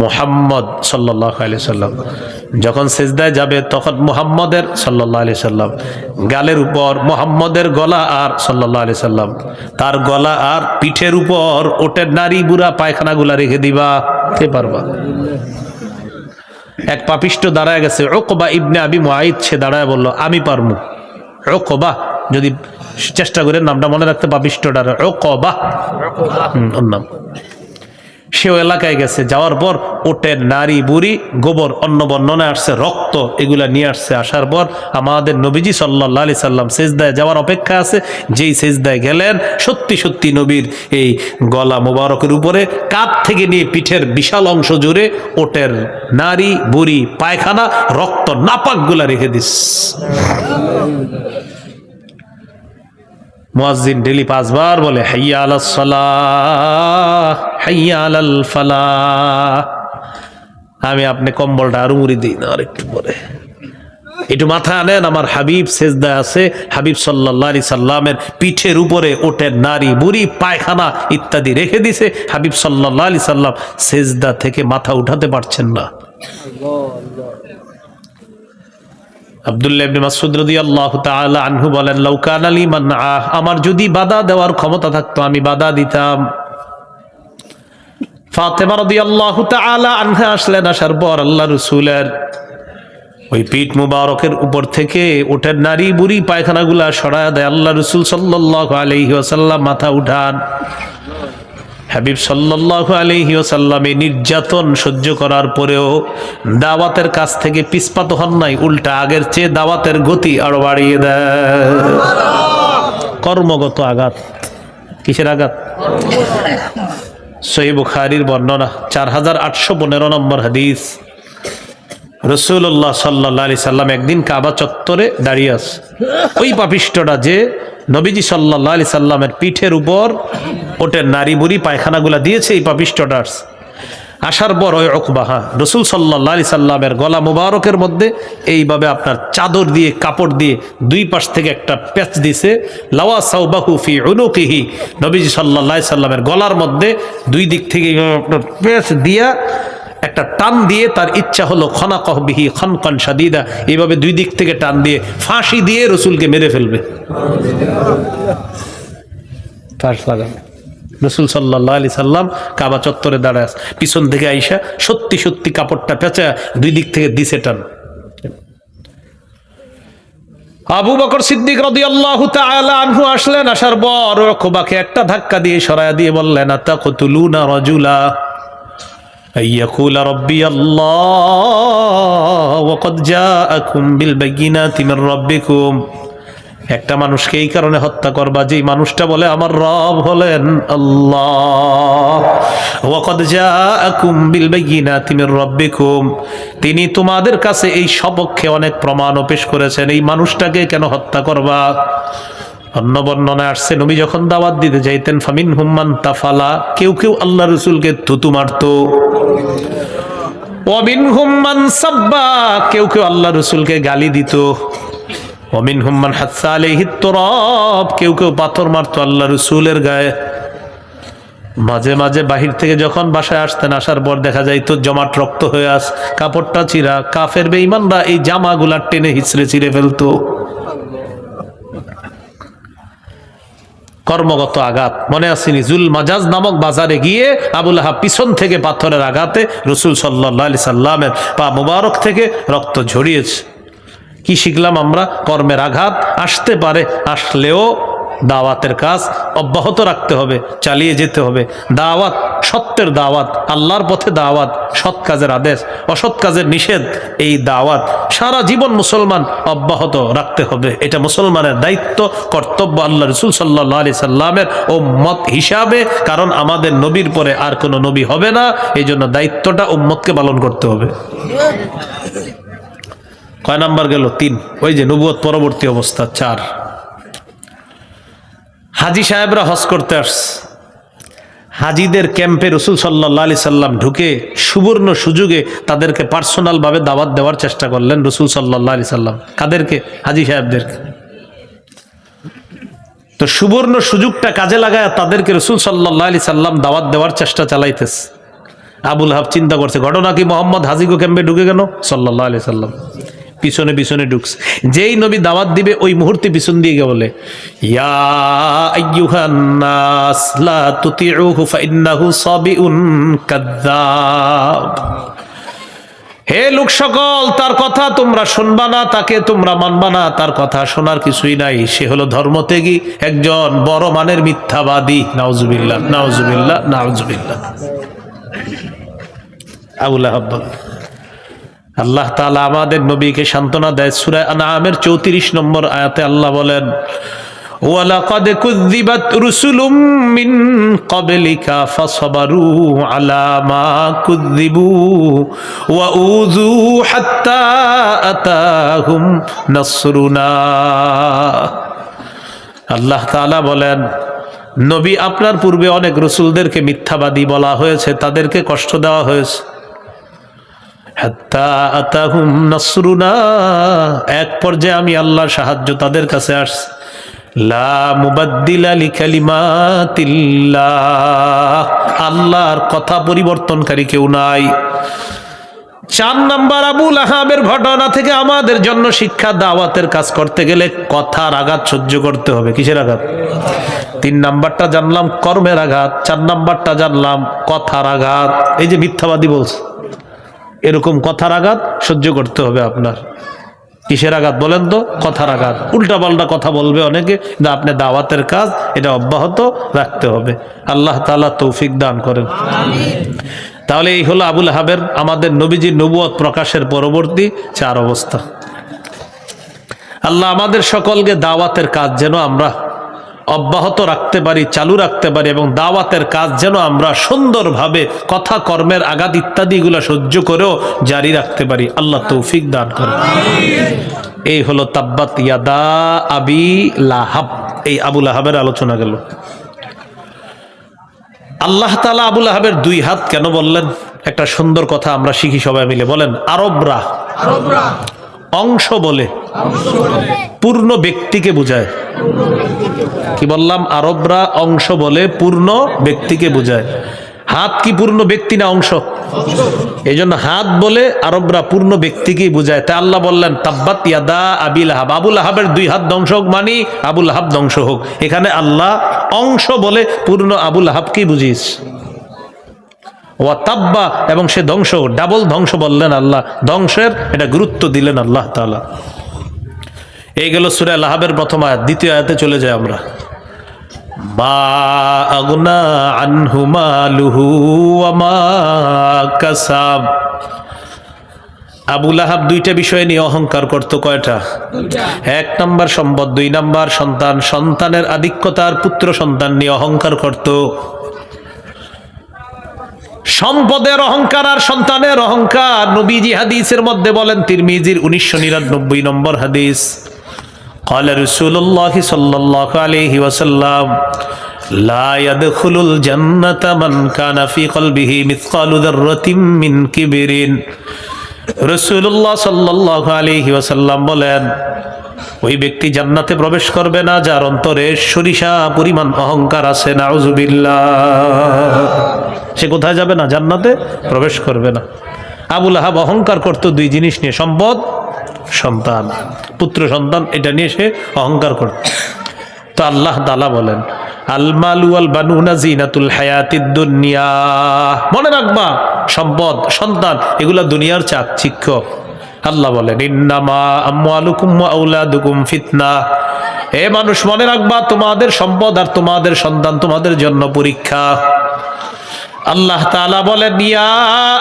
মুহাম্মদ সাল্লাল্লাহু আলাইহি সাল্লাম যখন সিজদায় যাবে তখন মুহাম্মদের সাল্লাল্লাহু আলাইহি সাল্লাম গালের উপর মুহাম্মদের গলা আর সাল্লাল্লাহু আলাইহি সাল্লাম তার গলা আর পিঠের উপর ওটের নারী বুড়া পায়খানাগুলা রেখে দিবা। কে পারবা? এক পাপিষ্ট দাঁড়ায় গেছে, উকবা ইবনে আবি মুআইদ, সে দাঁড়ায় বলল, আমি পারমু। উকবা, যদি চেষ্টা করে নামটা মনে রাখতে, পাপিষ্টটার উকবা ওর নাম। সেও এলাকায় গেছে, যাওয়ার পর ওটের নারী বুড়ি গোবর, অন্য বর্ণনায় আসছে রক্ত, এগুলা নিয়ে আসছে। আসার পর আমাদের নবীজি সাল্লাল্লাহু আলাইহি সাল্লাম সেজদায় যাওয়ার অপেক্ষা আছে। যেই সেজদায় গেলেন, সত্যি সত্যি নবীর এই গলা মোবারকের উপরে কাঁধ থেকে নিয়ে পিঠের বিশাল অংশ জুড়ে ওটের নারী বুড়ি পায়খানা রক্ত নাপাকগুলা রেখে দিস। মুয়াজ্জিন ডেলি 5 বার বলে, হাইয়া আলাস সালাহ হাইয়া আলাল ফালাহ। আমি আপনি কম্বলটা আরো মুড়ি দিই না, আর একটু পরে একটু মাথা আনেন, আমার হাবিব সেজদা আছে। হাবিব সাল্লাল্লাহু আলাইহি সাল্লামের পিঠের উপরে ওটের নারী বুড়ি পায়খানা ইত্যাদি রেখে দিছে। হাবিব সাল্লাল্লাহু আলাইহি সাল্লাম সেজদা থেকে মাথা উঠাতে পারছেন না। আব্দুল্লাহ ইবনে মাসউদ রাদিয়াল্লাহু তাআলা আনহু বলেন, লাউ কানা লি মানআ, আমার যদি বাধা দেওয়ার ক্ষমতা থাকতো আমি বাধা দিতাম। ফাতেমা রাদিয়াল্লাহু তাআলা আনহা আসলেন, আসার পর আল্লাহ রাসূলের ওই পিঠ মুবারকের উপর থেকে ওটের নারী বুড়ি পায়খানাগুলা সরায়া দেয়। আল্লাহ রাসূল সাল্লাল্লাহু আলাইহি ওয়াসাল্লাম মাথা উঠান। হাবিব সাল্লাল্লাহু আলাইহি ওয়াসাল্লাম এই নির্যাতন সহ্য করার পরেও দাওয়াতের কাছ থেকে পিছপা হন নাই, উল্টা আগের চেয়ে দাওয়াতের গতি আরো বাড়িয়ে দেয়। কর্মগত আঘাত। কিসের আঘাত? সহিহ বুখারীর বর্ণনা 4815 নম্বর হাদিস। রাসূলুল্লাহ সাল্লাল্লাহু আলাইহি সাল্লাম একদিন কাবা চত্বরে দাঁড়িয়ে আছে। ওই পাপিষ্টটা যে নবীজি সাল্লাল্লাহু আলাইহি সাল্লামের পিঠের উপর ওটের নারী বুড়ি পায়খানাগুলা দিয়েছে, এই পাপিষ্টটা আসার পর ওই উকবা রাসূল সাল্লাল্লাহু আলাইহি সাল্লামের গলা মুবারকের মধ্যে এইভাবে আপনার চাদর দিয়ে কাপড় দিয়ে দুই পাশ থেকে একটা প্যাচ দিছে। লাওয়া সাওবাহু ফি উনুকিহি, নবীজি সাল্লাল্লাহু আলাইহি সাল্লামের গলার মধ্যে দুই দিক থেকে আপনার প্যাচ দিয়া একটা টান দিয়ে, তার ইচ্ছা হলো খনাকহ বিহি খানকান শাদীদা, এইভাবে দুই দিক থেকে টান দিয়ে ফাঁসি দিয়ে রসুলকে মেরে ফেলবে। ফাঁস লাগানো। রসুল সাল্লাল্লাহু আলাইহি সাল্লাম কাবা চত্বরে দাঁড়ায় আছে, পিছন থেকে আইসা সত্যি সত্যি কাপড়টা পেঁচা দুই দিক থেকে দিছে টান। আবু বকর সিদ্দিক রাদিয়াল্লাহু তাআলা আনহু আসলেন, আসার পর উকবাকে একটা ধাক্কা দিয়ে সরায়া দিয়ে বললেন, আতাকতুলুনা রাজুলা আইয়াকুলা রাব্বি আল্লাহ ওয়া ক্বাদ জাআকুম বিল বাইয়িনাতি মির রাব্বিকুম। একটা মানুষকে এই কারণে হত্যা করবা যেই মানুষটা বলে আমার রব হলেন আল্লাহ। ওয়া ক্বাদ জাআকুম বিল বাইয়িনাতি মির রাব্বিকুম, তিনি তোমাদের কাছে এই সপক্ষে অনেক প্রমাণও পেশ করেছেন, এই মানুষটাকে কেন হত্যা করবা? অন্য বর্ণনায় আসছে, নবী যখন দাওয়াত দিতে যাইতেন ফামিনহুম মান তাফালা, কেউ কেউ আল্লাহ রাসূলকে থুতু মারতো। ওয়া মিনহুম মান সাব্বা, কেউ কেউ আল্লাহ রাসূলকে গালি দিত। ওমিনহুম মান হাসসা আলাইহিত তুরাব, কেউ কেউ পাথর মারতো আল্লাহ রাসূলের গায়ে। মাঝে মাঝে বাহির থেকে যখন বাসায় আসতেন, আসার পর দেখা যাইতো জমাট রক্ত হয়ে আস, কাপড়টা চিরা। কাফের বেঈমানরা এই জামাগুলা টেনে হিচড়ে চিরে ফেলতো। কর্মগত আঘাত মনে আসেনি? জুল মাজাজ নামক বাজারে গিয়ে আবু লাহাব পিছন থেকে পাথরের আঘাতে রাসূল সাল্লাল্লাহু আলাইহি সাল্লামের পা মুবারক থেকে রক্ত ঝরিয়েছে। কি শিখলাম আমরা? কর্মের আঘাত আসতে পারে, আসলেও দাওয়াতের কাজ অব্যাহত রাখতে হবে, চালিয়ে যেতে হবে। দাওয়াত, সত্যের দাওয়াত, আল্লাহর পথে দাওয়াত, সৎ কাজের আদেশ, অসৎ কাজের নিষেধ, এই দাওয়াত সারা জীবন মুসলমান অব্যাহত রাখতে হবে। এটা মুসলমানের দায়িত্ব, কর্তব্য আল্লাহ রাসূল সাল্লাল্লাহু আলাইহি সাল্লামের উম্মত হিসাবে। কারণ আমাদের নবীর পরে আর কোনো নবী হবে না, এই জন্য দায়িত্বটা উম্মতকে পালন করতে হবে। কয় নাম্বার গেল? 3। ওই যে নবুয়ত পরবর্তী অবস্থা। 4, হাজি সাহেবরা হজ করতে আসছে। হাজিদের ক্যাম্পে রাসূল সাল্লাল্লাহু আলাইহি সাল্লাম ঢুকে সুবর্ণ সুযোগে তাদেরকে পার্সোনাল ভাবে দাওয়াত দেওয়ার চেষ্টা করলেন রাসূল সাল্লাল্লাহু আলাইহি সাল্লাম। কাদেরকে? হাজি সাহেবদেরকে। তো সুবর্ণ সুযোগটা কাজে লাগায় তাদেরকে রাসূল সাল্লাল্লাহু আলাইহি সাল্লাম দাওয়াত দেওয়ার চেষ্টা চালাইতেছে। আবু লাহাব চিন্তা করছে, ঘটনা কি মোহাম্মদ হাজিগো ক্যাম্পে ঢুকে গেল? সাল্লাল্লাহু আলাইহি সাল্লাম পিছনে পিছনে ঢুকছে। যেই নবী দাওয়াত দিবে ওই মুহূর্তে পিছন দিয়ে গিয়ে বলে, ইয়া আইয়ুহান নাস লা তুতিউহু ফাইন্নাহু সাবিউন কাযযাব। হে লোক সকল, তার কথা তোমরা শুনবা না, তাকে তোমরা মানবা না, তার কথা শোনার কিছুই নাই। সে হলো ধর্মত্যাগী, একজন বড় মানের মিথ্যাবাদী। নাউজুবিল্লাহ, নাউজুবিল্লাহ, নাউজুবিল্লাহ। আবু লাহাব। আল্লাহ তাআলা আমাদের নবীকে সান্ত্বনা দেয়। সূরা আনআমের 34 নম্বর আয়াতে আল্লাহ বলেন, ওয়ালাকাদ কুযযিবাত রুসুলুম মিন ক্বাবলিকা ফাসাবারু আলা মা কুযযিবু ওয়া উযু হাত্তা আতাহুম নাসরুনা। আল্লাহ তাআলা বলেন, নবী আপনার পূর্বে অনেক রাসূলদেরকে মিথ্যাবাদী বলা হয়েছে, তাদেরকে কষ্ট দেওয়া হয়েছে। হাত্তা আতাহুম নাসরুনা, এক পর্যায়ে আমি আল্লাহর সাহায্য তাদের কাছে আসছে। লা মুবাদ্দিলা লিকালিমাতিল্লাহ, আল্লাহর কথা পরিবর্তনকারী কেউ নাই। 4 নাম্বার আবু লাহাবের ঘটনা থেকে আমাদের জন্য শিক্ষা, দাওয়াতের কাজ করতে গেলে কথার আঘাত সহ্য করতে হবে। কিসের আঘাত? 3 নাম্বারটা জানলাম কর্মের আঘাত, 4 নাম্বারটা জানলাম কথার আঘাত। এই যে মিথ্যাবাদী বলছে, এরকম কথার আঘাত সহ্য করতে হবে আপনার। কিসের আঘাত বলেন তো? কথার আঘাত। উল্টা পাল্টা কথা বলবে অনেকে, কিন্তু আপনি দাওয়াতের কাজ এটা অব্যাহত রাখতে হবে। আল্লাহ তাআলা তৌফিক দান করেন। তাহলে এই হলো আবু লাহাবের, আমাদের নবীজির নবুয়ত প্রকাশের পরবর্তী 4 অবস্থা। আল্লাহ আমাদের সকলকে দাওয়াতের কাজ যেন আমরা অব্যাহত রাখতে পারি, চালু রাখতে পারি, এবং দাওয়াতের কাজ যেন আমরা সুন্দরভাবে কথা, কর্মের আঘাত ইত্যাদিগুলো সহ্য করেও জারি রাখতে পারি। আল্লাহ তৌফিক দান করেন। এই হলো তাব্বাত ইয়াদা আবি লাহাব, এই আবু লাহাবের আলোচনা গেল। আল্লাহ তাআলা আবু লাহাবের 2 হাত কেন বললেন? একটা সুন্দর কথা আমরা শিখি সবাই মিলে, বলেন। আরবরা অংশ বলে পূর্ণ ব্যক্তিকে বোঝায়। কি বললাম? আরবরা অংশ বলে পূর্ণ ব্যক্তিকে বোঝায়। হাত কি পূর্ণ ব্যক্তি না অংশ? এই জন্য হাত বলে আরবরা পূর্ণ ব্যক্তিকেই বোঝায়। তাই আল্লাহ বললেন তাব্বাত ইয়াদা আবি লাহাব, আবু লাহাবের 2 হাত ধ্বংস হোক, মানি আবু লাহাব ধ্বংস হোক। এখানে আল্লাহ অংশ বলে পূর্ণ আবু লাহাবকেই বুঝিয়েছ। ওয়া তাব্বা, এবং সে ধ্বংস, ডাবল ধ্বংস বললেন আল্লাহ, ধ্বংসের এটা গুরুত্ব দিলেন আল্লাহ তাআলা। এই গেল সূরা লাহাবের প্রথম আয়াত। দ্বিতীয় আয়াতে চলে যাই আমরা। মা আগনা আনহু মালুহু ওয়া মা কাসাব। আবু লাহাব 2টা বিষয় নিয়ে অহংকার করত। কয়টা? 1 নাম্বার সম্পদ, 2 নাম্বার সন্তান, সন্তানের আধিক্যতার পুত্র সন্তান নিয়ে অহংকার করত। সম্পদের অহংকার আর সন্তানের অহংকার নবীজি হাদিসের মধ্যে বলেন, তিরমিজির 1999 নম্বর হাদিস, قال رسول الله صلى الله عليه وسلم لا يدخل الجنة من كان في قلبه مثقال ذرة من كبر রাসূলুল্লাহ সাল্লাল্লাহু আলাইহি ওয়াসাল্লাম বলেন, ওই ব্যক্তি জান্নাতে প্রবেশ করবে না যার অন্তরে সরিষা পরিমাণ অহংকার আছে। নাউজুবিল্লাহ। সে কোথায় যাবে না? জান্নাতে প্রবেশ করবে না। আবু লাহাব অহংকার করত দুই জিনিস নিয়ে, সম্পদ, সন্তান, পুত্র সন্তান, এটা নিয়ে সে অহংকার করত। তো আল্লাহ তাআলা বলেন, আল মালু ওয়াল বানুনা জিনাতুল হায়াতিদ দুনিয়া। মনে রাখবা, সম্পদ, সন্তান এগুলা দুনিয়ার চাকচিক্য। আল্লাহ বলেন, ইন্নামা আমওয়ালুকুম ওয়া আওলাদুকুম ফিতনা। এ মানুষ মনে রাখবা, তোমাদের সম্পদ আর তোমাদের সন্তান তোমাদের জন্য পরীক্ষা। আল্লাহ তাআলা বলেন, ইয়া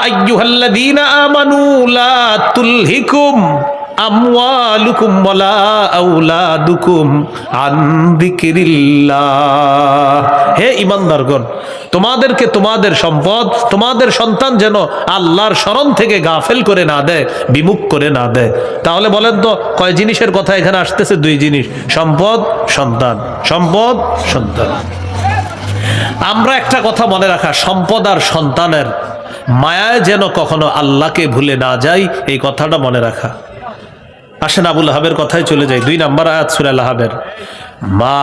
আইয়ুহাল্লাযীনা আমানু লা তুলহিকুম আমওয়ালুকুম ওয়ালা আওলাদুকুম আন যিকরিল্লাহ। হে ঈমানদারগণ, তোমাদেরকে তোমাদের সম্পদ, তোমাদের সন্তান যেন আল্লাহর স্মরণ থেকে গাফেল করে না দেয়, বিমুখ করে না দেয়। তাহলে বলেন তো কয় জিনিসের কথা এখানে আসতেছে? দুই জিনিস, সম্পদ, সন্তান। সম্পদ, সন্তান। আমরা একটা কথা মনে রাখা, সম্পদ আর সন্তানের মায়ায় যেন কখনো আল্লাহকে ভুলে না যাই, এই কথাটা মনে রাখা। আসেন আবু লাহাবের কথায় চলে যাই। 2 নম্বর আয়াত সূরা লাহাবের, মা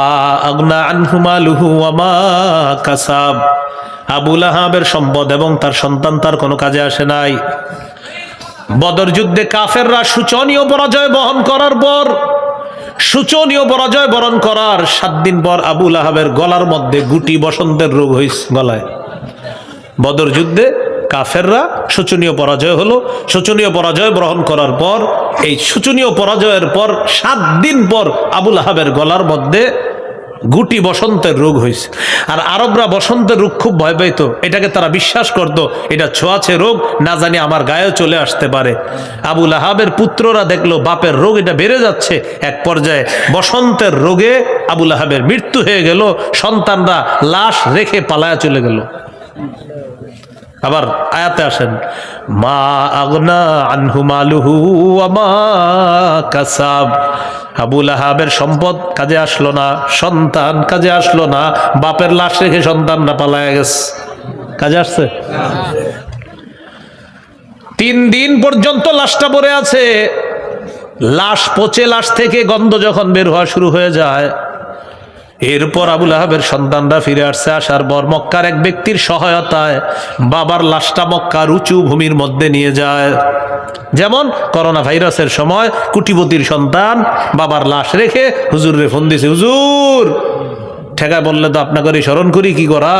আগনা আনহু মালুহু ওয়া মা কাসাব। আবু লাহাবের সম্পদ এবং তার সন্তান তার কোনো কাজে আসে নাই। বদর যুদ্ধে কাফেররা শোচনীয় পরাজয় বহন করার পর, শোচনীয় পরাজয় বরণ করার 7 দিন পর আবু লাহাবের গলার মধ্যে গুটি বসন্তের রোগ হয়েছে গলায়। বদর যুদ্ধে কাফেররা শোচনীয় পরাজয় হলো। শোচনীয় পরাজয় গ্রহণ করার পর, এই শোচনীয় পরাজয়ের পর 7 দিন পর আবু লাহাবের গলার মধ্যে গুটি বসন্তের রোগ হয়েছে। আর আরবরা বসন্তের রোগ খুব ভয় পাইত, এটাকে তারা বিশ্বাস করত এটা ছোঁয়াছে রোগ, না জানি আমার গায়ে চলে আসতে পারে। আবু লাহাবের পুত্ররা দেখলো বাপের রোগ এটা বেড়ে যাচ্ছে, এক পর্যায়ে বসন্তের রোগে আবু লাহাবের মৃত্যু হয়ে গেল। সন্তানরা লাশ রেখে পালায়া চলে গেল। আবার আয়াতে আসেন, মা আগনা আনহু মালুহু ওয়া মা কাসাব। আবু লাহাবের সম্পদ কাজে আসলো না, সন্তান কাজে আসলো না, বাপের লাশ রেখে সন্তানরা পালায়া গেছে। কাজে আসছে? 3 দিন পর্যন্ত লাশটা পড়ে আছে। লাশ পচে, লাশ থেকে গন্ধ যখন বের হওয়া শুরু হয়ে যায়, এরপর আবু লাহাবের সন্তানরা ফিরে আসছে। আসার পর মক্কার এক ব্যক্তির সহায়তায় বাবার লাশটা মক্কার উঁচু ভূমির মধ্যে নিয়ে যায়। যেমন করোনা ভাইরাসের সময় কুটিপতির সন্তান বাবার লাশ রেখে হুজুরে ফোন দিছে, হুজুর ঠেকায় বললে তো আপনাকে স্মরণ করি, কি করা,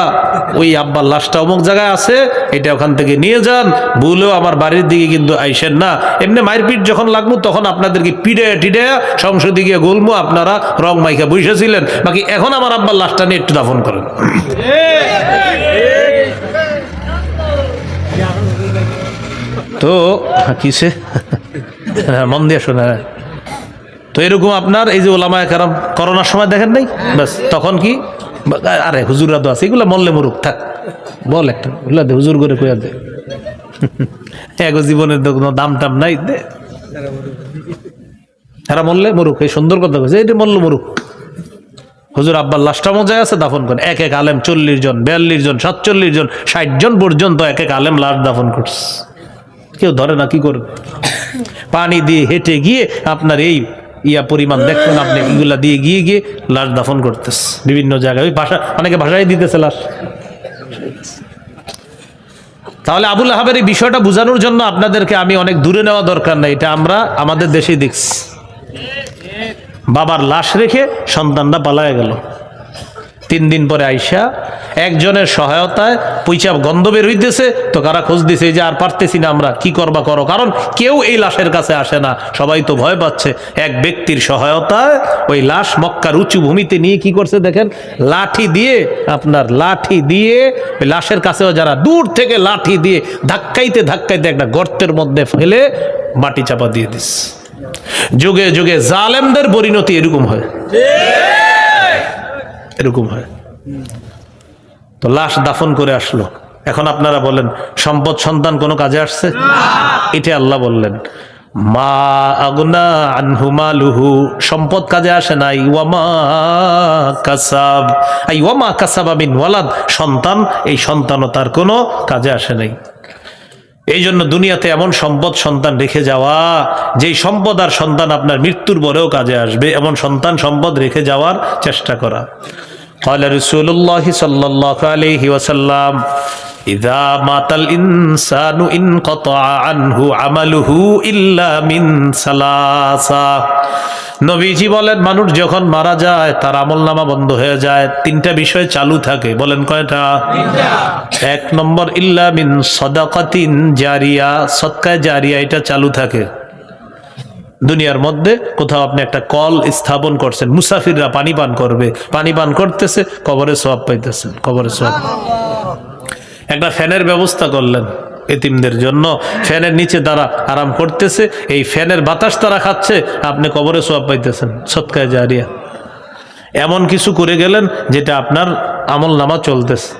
ওই আব্বার লাশটা অমুক জায়গায় আছে, এটা ওখান থেকে নিয়ে যান, ভুলেও আমার বাড়ির দিকে কিন্তু আইসেন না। এমনি মারপিট যখন লাগবো তখন আপনাদেরকে পিড়ে টিড়ে সংসদে গিয়ে গোলমো, আপনারা রং মাইকা বসেছিলেন, বাকি এখন আমার আব্বার লাশটা নিয়ে একটু দাফন করেন। তো কিসে মন দিয়ে শোনা। তো এরকম আপনার এই যে ওলামায়ে কেরাম করোনার সময় দেখেন নাই, ব্যাস তখন কি, আরে হুজুররা তো আছে, এগুলো মরলে মরুক, থাক বল একটা ওগুলা দে, হুজুর করে কইয়া দে, এক জীবনের তো কোনো দাম টাম নাই, দে এরা মরলে মরুক। এই সুন্দর কথা কইছে, এটা মরলে মরুক। হুজুর আব্বার লাশটা মজায় আছে, দাফন করেন। এক এক আলেম 40 জন, 42 জন, 47 জন, 60 জন পর্যন্ত এক এক আলেম লাশ দাফন করছে। কেউ ধরে না, কি করবে? পানি দিয়ে হেঁটে গিয়ে আপনার এই পরিমাণ দেখবেন আপনি, এগুলা দিয়ে গিয়ে গিয়ে লাশ দাফন করতেছে বিভিন্ন জায়গায়। ওই ভাষা, অনেকে ভাষায় দিতেছে লাশ। তাহলে আবু লাহাবের এই বিষয়টা বোঝানোর জন্য আপনাদেরকে আমি অনেক দূরে নেওয়া দরকার নাই, এটা আমরা আমাদের দেশেই দেখছি। বাবার লাশ রেখে সন্তানরা পালায় গেল। 3 দিন পরে আইসা একজনের সহায়তায় পয়সা গন্ধ বের হইতেছে, তো কারা খোঁজ দিছে যে আর পারতেছি না আমরা, কি করবা করো, কারণ কেউ এই লাশের কাছে আসে না, সবাই তো ভয় পাচ্ছে। এক ব্যক্তির সহায়তায় ওই লাশ মক্কার উঁচু ভূমিতে নিয়ে কি করছে দেখেন, লাঠি দিয়ে, আপনার লাঠি দিয়ে ওই লাশের কাছেও যারা দূর থেকে লাঠি দিয়ে ধাক্কাইতে ধাক্কাইতে একটা গর্তের মধ্যে ফেলে মাটি চাপা দিয়ে দিস। যুগে যুগে জালেমদের পরিণতি এরকম হয়, এরকম হয়। তো লাশ দাফন করে আসলো। এখন আপনারা বলেন সম্পদ সন্তান কোনো কাজে আসছে? এটা আল্লাহ বললেন, মা আগনা আনহু মালুহু, সম্পদ কাজে আসে নাই। ওয়ামা কাসাব, আই ওয়ামা কাসাবা মিন ওয়ালাদ, সন্তান, এই সন্তানও তার কোনো কাজে আসে নাই। এই জন্য দুনিয়াতে এমন সম্পদ সন্তান রেখে যাওয়া, যেই সম্পদ আর সন্তান আপনার মৃত্যুর পরেও কাজে আসবে, এমন সন্তান সম্পদ রেখে যাওয়ার চেষ্টা করা। ক্বালা রাসূলুল্লাহ সাল্লাল্লাহু আলাইহি ওয়াসাল্লাম ইযা মাতাল ইনসানু ইনকাতা আনহু আমালুহু ইল্লা মিন সালাসা। নবীজি বলেন, মানুষ যখন মারা যায় তার আমলনামা বন্ধ হয়ে যায়, তিনটা বিষয় চালু থাকে। বলেন কয়টা? এক নম্বর, ইল্লা মিন সাদাকাতিন জারিয়া, সদকায়ে জারিয়া, এটা চালু থাকে। দুনিয়ার মধ্যে কোথাও আপনি একটা কল স্থাপন করছেন, মুসাফিররা পানি পান করবে, পানি পান করতেছে, কবরে সওয়াব পাইতেছেন, কবরে সওয়াব। একটা ফ্যানের ব্যবস্থা করলেন এতিমদের জন্য, ফ্যানের নিচে তারা আরাম করতেছে, এই ফ্যানের বাতাস তারা খাচ্ছে, আপনি কবরে সওয়াব পাইতেছেন, সদকায়ে জারিয়া। এমন কিছু করে গেলেন যেটা আপনার আমলনামা চলতেছে।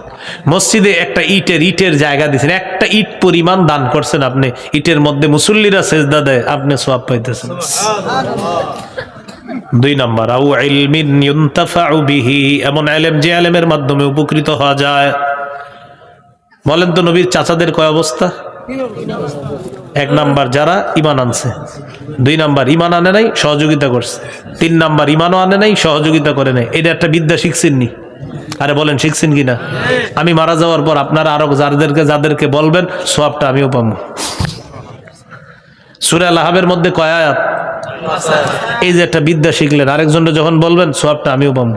মসজিদে একটা ইটের জায়গা দিয়েছেন, একটা ইট পরিমাণ দান করছেন আপনি, ইটের মধ্যে মুসল্লিরা সেজদা দেয়, আপনি সওয়াব পাইতেছেন। দুই নাম্বার, আউ ইলমিন ইউনতাফাউ বিহি, এমন ইলম যে ইলমের মাধ্যমে উপকৃত হওয়া যায়। বলেন তো নবীর চাচাদের কয় অবস্থা? এক নাম্বার, যারা ঈমান আনছে। দুই নাম্বার, ঈমান আনে নাই, সহযোগিতা করছে। তিন নাম্বার, ঈমানও আনে নাই, সহযোগিতা করে নাই। এটা একটা বিদ্যা শিখছেন নি? আরে বলেন শিখছেন কিনা? আমি মারা যাওয়ার পর আপনারা আরো যাদেরকে বলবেন, সওয়াবটা আমিও পাবো। সূরা আল-আহজাবের মধ্যে কয় আয়াত? এই যে একটা বিদ্যা শিখলেন, আরেকজনকে যখন বলবেন, সওয়াবটা আমিও পাবো।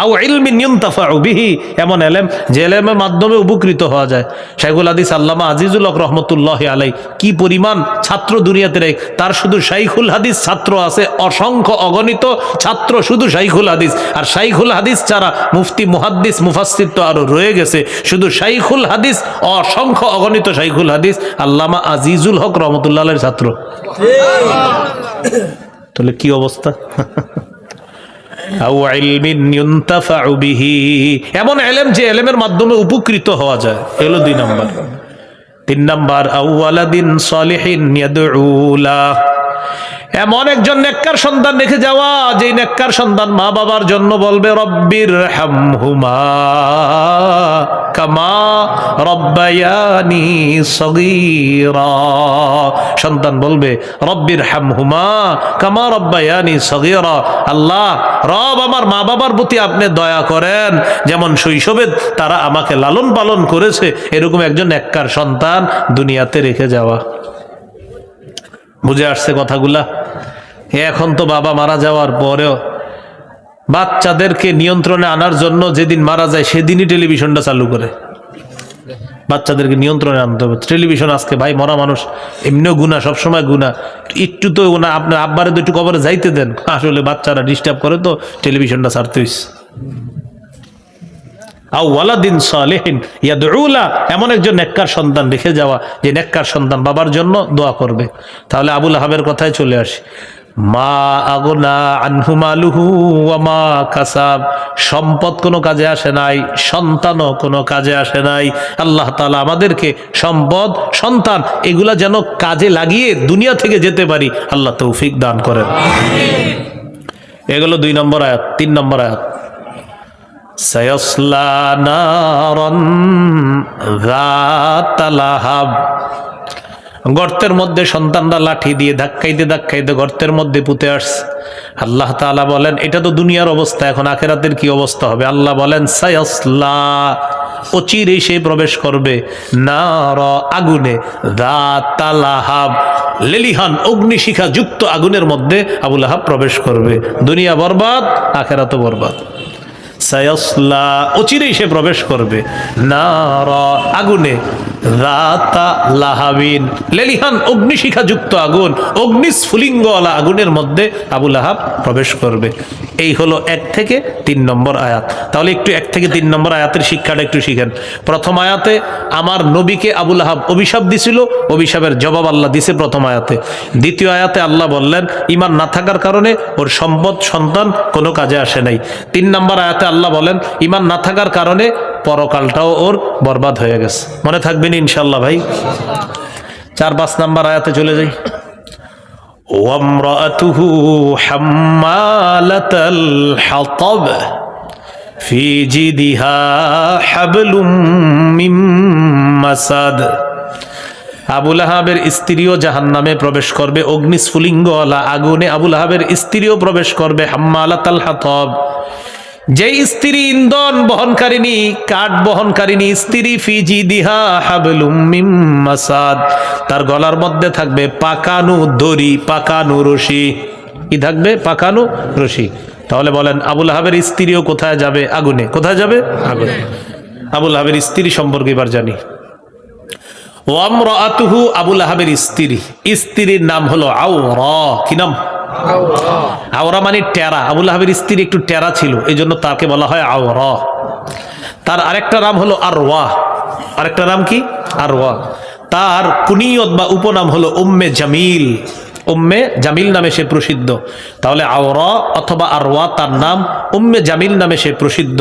আও ইলমিন ইউনতাফাউ বিহি, এমন ইলম যে ইলমের মাধ্যমে উপকৃত হওয়া যায়। শাইখুল হাদিস আল্লামা আজিজুল হক রহমতুল্লাহি আলাইহি কি পরিমাণ ছাত্র দুনিয়াতে রেখে, তার শুধু শাইখুল হাদিস ছাত্র আছে অসংখ্য, অগণিত ছাত্র শুধু শাইখুল হাদিস। আর শাইখুল হাদিস ছাড়া মুফতি, মুহাদ্দিস, মুফাসসির তো আরো রয়ে গেছে, শুধু শাইখুল হাদিস অসংখ্য, অগণিত শাইখুল হাদিস আল্লামা আজিজুল হক রহমতুল্লাহ আলাইহির ছাত্র। তাহলে কি অবস্থা? আও ইলমিন ইউনতাফাউ বিহি, এমন ইলম যে ইলমের মাধ্যমে উপকৃত হওয়া যায়, এগুলো দুই নাম্বার। তিন নাম্বার, আও ওয়ালাদিন সালিহিন ইয়াদউ লা, এমন একজন নেককার সন্তান রেখে যাওয়া, যে নেককার সন্তান মা বাবার জন্য বলবে, রব্বির হামহুমা কামা রব্বায়ানি সগীরা। সন্তান বলবে, রব্বির হামহুমা কামা রব্বায়ানি সগীরা, আল্লাহ রব আমার মা বাবার প্রতি আপনি দয়া করেন, যেমন শৈশবে তারা আমাকে লালন পালন করেছে। এরকম একজন নেককার সন্তান দুনিয়াতে রেখে যাওয়া। বুঝে আসছে কথাগুলা? এখন তো বাবা মারা যাওয়ার পরেও বাচ্চাদেরকে নিয়ন্ত্রণে আনার জন্য যেদিন মারা যায় সেদিনই টেলিভিশনটা চালু করে। বাচ্চাদেরকে নিয়ন্ত্রণে আনতে হবে। টেলিভিশন আজকে ভাই মরা মানুষ এমনিও গুনাহ, সবসময় গুনাহ। একটু তো না, আপনার আব্বারে তো একটু কবরে যাইতে দেন। আসলে বাচ্চারা ডিস্টার্ব করে তো টেলিভিশনটা ছাড়তে হইছে। আও ওয়ালাদিন সালিহিন ইয়াদউ লা, এমন একজন নেককার সন্তান রেখে যাওয়া, যে নেককার সন্তান বাবার জন্য দোয়া করবে। তাহলে আবুল আহাবের কথায় চলে আসি, মা আগনা আনহু মালুহু ওয়া মা কাসাব, সম্পদ কোনো কাজে আসে নাই, সন্তানও কোনো কাজে আসে নাই। আল্লাহ তাআলা আমাদেরকে সম্পদ, সন্তান এগুলা যেন কাজে লাগিয়ে দুনিয়া থেকে যেতে পারি, আল্লাহ তৌফিক দান করেন। এগুলো দুই নম্বর আয়াত। তিন নম্বর আয়াত, সায়াসলা নারান যাতা লাহাব, গর্তের মধ্যে সন্তানরা লাঠি দিয়ে ধাক্কাইতে ধাক্কাইতে গর্তের মধ্যে পুঁতে আসছে। আল্লাহ তাআলা বলেন, এটা তো দুনিয়ার অবস্থা, এখন আখিরাতের কি অবস্থা হবে? আল্লাহ বলেন, সায়াসলা, অচিরেই সে প্রবেশ করবে, নারা, আগুনে, যাতা লাহাব, লেলিহান অগ্নিশিখা যুক্ত আগুনের মধ্যে আবুল আহাব প্রবেশ করবে। দুনিয়া বরবাদ, আখিরাতও বরবাদ। সায়াসলা, অচিরেই সে প্রবেশ করবে, নারা, আগুনে, যাতা লাহাবিন, লেলিহান অগ্নিশিখা যুক্ত আগুন, অগ্নিস্ফুলিঙ্গওয়ালা আগুনের মধ্যে আবুল আহাব প্রবেশ করবে। এই হলো 1 থেকে 3 নম্বর আয়াত। তাহলে একটু 1 থেকে 3 নম্বর আয়াতের শিক্ষাটা একটু শিখেন। প্রথম আয়াতে আমার নবীকে আবুল আহাব অভিশাপ দিছিল, অভিশাপের জবাব আল্লাহ দিছে প্রথম আয়াতে। দ্বিতীয় আয়াতে আল্লাহ বললেন, ঈমান না থাকার কারণে ওর সম্পদ, সন্তান কোনো কাজে আসে নাই। 3 নম্বর আয়াতে আল্লাহ বলেন, ঈমান না থাকার কারণে পরকালটাও ওর বরবাদ হয়ে গেছে। মনে থাকবেন ইনশাআল্লাহ ভাই? 4-5 নম্বর আয়াতে চলে যাই। ওয়ামরাতুহু হাম্মালাতাল হাতাব ফি জিদিহা হাবলুম মিন মাসাদ, আবুল আহাবের স্ত্রীও জাহান্নামে প্রবেশ করবে, অগ্নিস্ফুলিঙ্গওয়ালা আগুনে আবুল আহাবের স্ত্রীও প্রবেশ করবে। হাম্মালাতাল হাতব, যেই স্ত্রী ইন্ধন বহনকারিনী, কাঠ বহনকারিনী স্ত্রী, ফি জিদিহা হাবলুম মিন মাসাদ, তার গলার মধ্যে থাকবে পাকানো দড়ি, পাকানো রশি। কি থাকবে? পাকানো রশি। তাহলে বলেন আবুল আহাবের স্ত্রীও কোথায় যাবে? আগুনে। কোথায় যাবে? আগুনে। আবুল আহাবের স্ত্রী সম্পর্কে এবার জানি। ওয়ামরাআতুহু, আবুল আহাবের স্ত্রী, স্ত্রীর নাম হলো আওরা। কি নাম? আওরা মানে টেরা। আবুল আহাবের স্ত্রী একটু টেরা ছিল, এই জন্য তাকে বলা হয় আওরা। তার আরেকটা নাম হলো আরওয়া। আরেকটা নাম কি? আরওয়া। তার কুনিয়ত বা উপনাম হলো উম্মে জামিল। উম্মে জামিল নামে সে প্রসিদ্ধ। তাহলে আওরা অথবা আরওয়া তার নাম, উম্মে জামিল নামে সে প্রসিদ্ধ।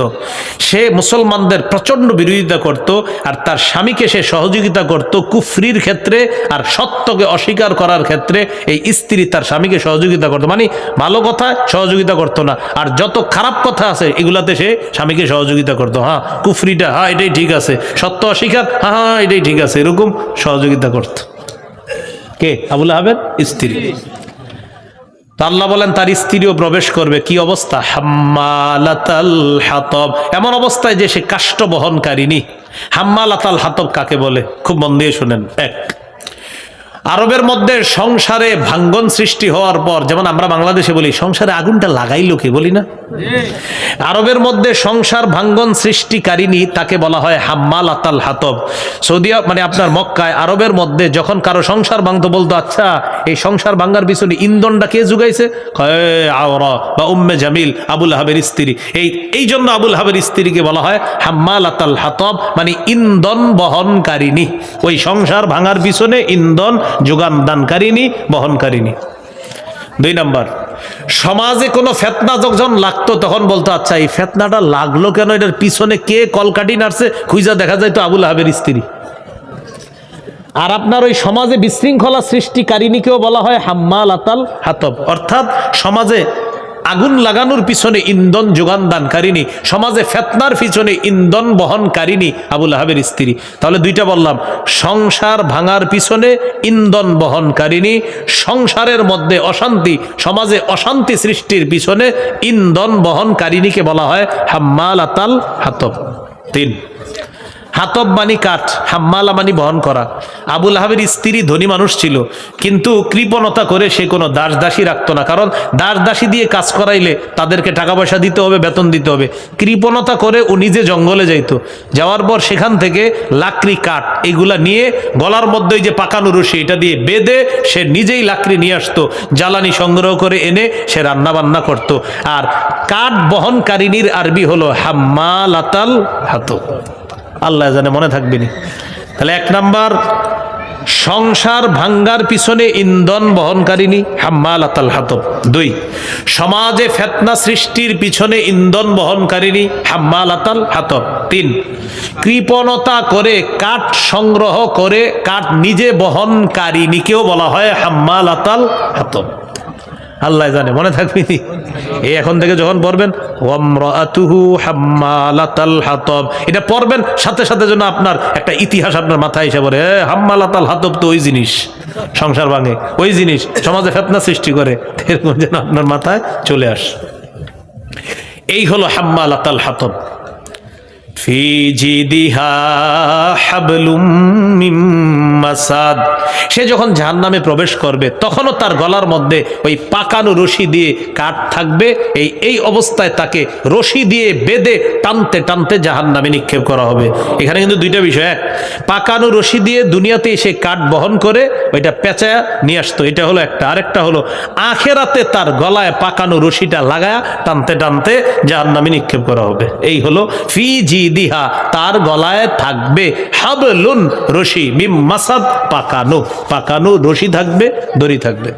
সে মুসলমানদের প্রচণ্ড বিরোধিতা করত, আর তার স্বামীকে সে সহযোগিতা করত কুফরির ক্ষেত্রে, আর সত্যকে অস্বীকার করার ক্ষেত্রে এই স্ত্রী তার স্বামীকে সহযোগিতা করতো। মানে ভালো কথা সহযোগিতা করতো না, আর যত খারাপ কথা আছে এগুলাতে সে স্বামীকে সহযোগিতা করতো। হ্যাঁ কুফরিটা, হ্যাঁ এটাই ঠিক আছে, সত্য অস্বীকার, হ্যাঁ হ্যাঁ এটাই ঠিক আছে, এরকম সহযোগিতা করত। কে? আবুল আহাবের স্ত্রী। আল্লাহ বলেন তার স্ত্রীও প্রবেশ করবে। কি অবস্থা? হাম্মালাতাল হাতব, এমন অবস্থায় যে সে কাষ্ঠ বহনকারিনী। হাম্মালাতাল হাতব কাকে বলে? খুব মন দিয়ে শুনেন। এক, আরবের মধ্যে সংসারে ভাঙ্গন সৃষ্টি হওয়ার পর, যেমন আমরা বাংলাদেশে বলি সংসারে আগুনটা লাগাইলো কে, বলি না? আরবের মধ্যে সংসার ভাঙ্গন সৃষ্টিকারিনী তাকে বলা হয় হাম্মালাতাল হাতব। সৌদি মানে আপনার মক্কায়, আরবের মধ্যে যখন কারো সংসার ভাঙতো বলতো, আচ্ছা এই সংসার ভাঙ্গার পিছনে ইন্ধনটা কে জুগাইছে? আওরা বা উম্মে জামিল, আবুল আহাবের স্ত্রী। এই জন্য আবুল আহাবের স্ত্রীকে বলা হয় হাম্মালাতাল হাতব, মানে ইন্ধন বহনকারিনী। ওই সংসার ভাঙার পিছনে ইন্ধন যোগান দানকারিনী, বহনকারিনী। দুই নাম্বার, সমাজে কোনো ফেতনা যখন লাগতো তখন বলতো, আচ্ছা এই ফেতনাটা লাগলো কেন, এটার পিছনে কে কলকাঠি নাড়ছে, খুঁজা দেখা যায় তো আবুল আহাবের স্ত্রী। আর আপনার ওই সমাজে বিশৃঙ্খলা সৃষ্টিকারিনীকেও বলা হয় হাম্মালাতাল হাতব, অর্থাৎ সমাজে আগুন লাগানোর পিছনে ইন্ধন যোগান দানকারিনী, সমাজে ফেতনার পিছনে ইন্ধন বহনকারিনী আবুল আহাবের স্ত্রী। তাহলে দুইটা বললাম, সংসার ভাঙার পিছনে ইন্ধন বহনকারিনী, সংসারের মধ্যে অশান্তি, সমাজে অশান্তি সৃষ্টির পিছনে ইন্ধন বহনকারিনীকে বলা হয় হাম্মালাতাল হাতব। তিন, হাতব মানি কাঠ, হাম্মালা মানি বহন করা। আবুল আহাবের স্ত্রী ধনী মানুষ ছিল, কিন্তু কৃপণতা করে সে কোনো দাস দাসী রাখতো না, কারণ দাস দাসী দিয়ে কাজ করাইলে তাদেরকে টাকা পয়সা দিতে হবে, বেতন দিতে হবে। কৃপণতা করে ও নিজে জঙ্গলে যাইতো, যাওয়ার পর সেখান থেকে লাকড়ি, কাঠ এগুলা নিয়ে গলার মধ্যে যে পাকানো রশি এটা দিয়ে বেঁধে সে নিজেই লাকড়ি নিয়ে আসতো, জ্বালানি সংগ্রহ করে এনে সে রান্না বান্না করতো। আর কাঠ বহনকারিনীর আরবি হলো হাম্মালাতাল হাতব। আল্লাহ জানে মনে থাকবে নি। তাহলে এক নাম্বার, সংসার ভাঙ্গার পিছনে ইন্ধন বহনকারিনী হাম্মালাতাল হাতব। দুই, সমাজে ফিতনা সৃষ্টির পিছনে ইন্ধন বহনকারিনী হাম্মালাতাল হাতব। তিন, কৃপণতা করে কাঠ সংগ্রহ করে কাঠ নিজে বহনকারিনীকেও বলা হয় হাম্মালাতাল হাতব। আল্লাহ জানে মনে থাকবে। এই এখন থেকে যখন পড়বেন ওয়ামরাআতুহু হাম্মালাতাল হাতব, এটা পড়বেন সাথে সাথে যেন আপনার একটা ইতিহাস আপনার মাথায় এসে পড়ে, হাম্মালাতাল হাতব তো ওই জিনিস সংসার ভাঙে, ওই জিনিস সমাজে ফিতনা সৃষ্টি করে, এরকম যেন আপনার মাথায় চলে আসে। এই হলো হাম্মালাতাল হাতব। ফি জিদিহা হাবলুম মিন মাসাদ, সে যখন জাহান্নামে প্রবেশ করবে তখনও তার গলার মধ্যে ওই পাকানো রশি দিয়ে কাঠ থাকবে। এই অবস্থায় তাকে রশি দিয়ে বেঁধে টানতে টানতে জাহান্নামে নিক্ষেপ করা হবে। এখানে কিন্তু দুইটা বিষয়, এক, পাকানো রশি দিয়ে দুনিয়াতে এসে কাঠ বহন করে ওইটা পেঁচায়া নিয়ে আসতো, এটা হলো একটা। আরেকটা হলো আখেরাতে তার গলায় পাকানো রশিটা লাগায়া টানতে টানতে জাহান্নামে নিক্ষেপ করা হবে। এই হলো ফি জিদিহা, তার গলায় থাকবে হাবলুন রশি, মিম মাসাদ পাকানো, পাকানো রশি থাকবে, দড়ি থাকবে।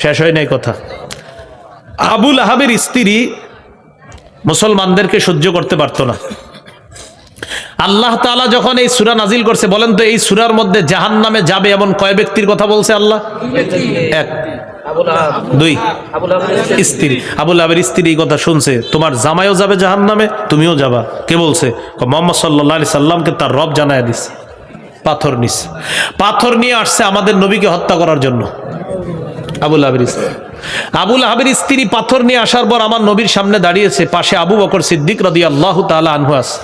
শেষ হয় নাই কথা। আবুল আহাবের স্ত্রী মুসলমানদেরকে সহ্য করতে পারতো না। আল্লাহ তাআলা যখন এই সূরা নাজিল করছে, বলেন তো এই সূরার মধ্যে জাহান্নামে যাবে এমন কয় ব্যক্তির কথা বলছে আল্লাহ? এক। দুই, স্ত্রী। আবুল আহাবের স্ত্রী এই কথা শুনছে, তোমার জামাইও যাবে জাহান্নামে, তুমিও যাবা। কে বলছে? মুহাম্মদ সাল্লাল্লাহু আলাইহি সাল্লামকে তার রব জানায় দিছে। পাথর নিছে, পাথর নিয়ে আসছে আমাদের নবীকে হত্যা করার জন্য। আবুল আহাবের স্ত্রী, আবুল আহাবের স্ত্রী পাথর নিয়ে আসার পর আমার নবীর সামনে দাঁড়িয়েছে, পাশে আবু বকর সিদ্দিক রাদিয়াল্লাহু তাআলা আনহু আছে।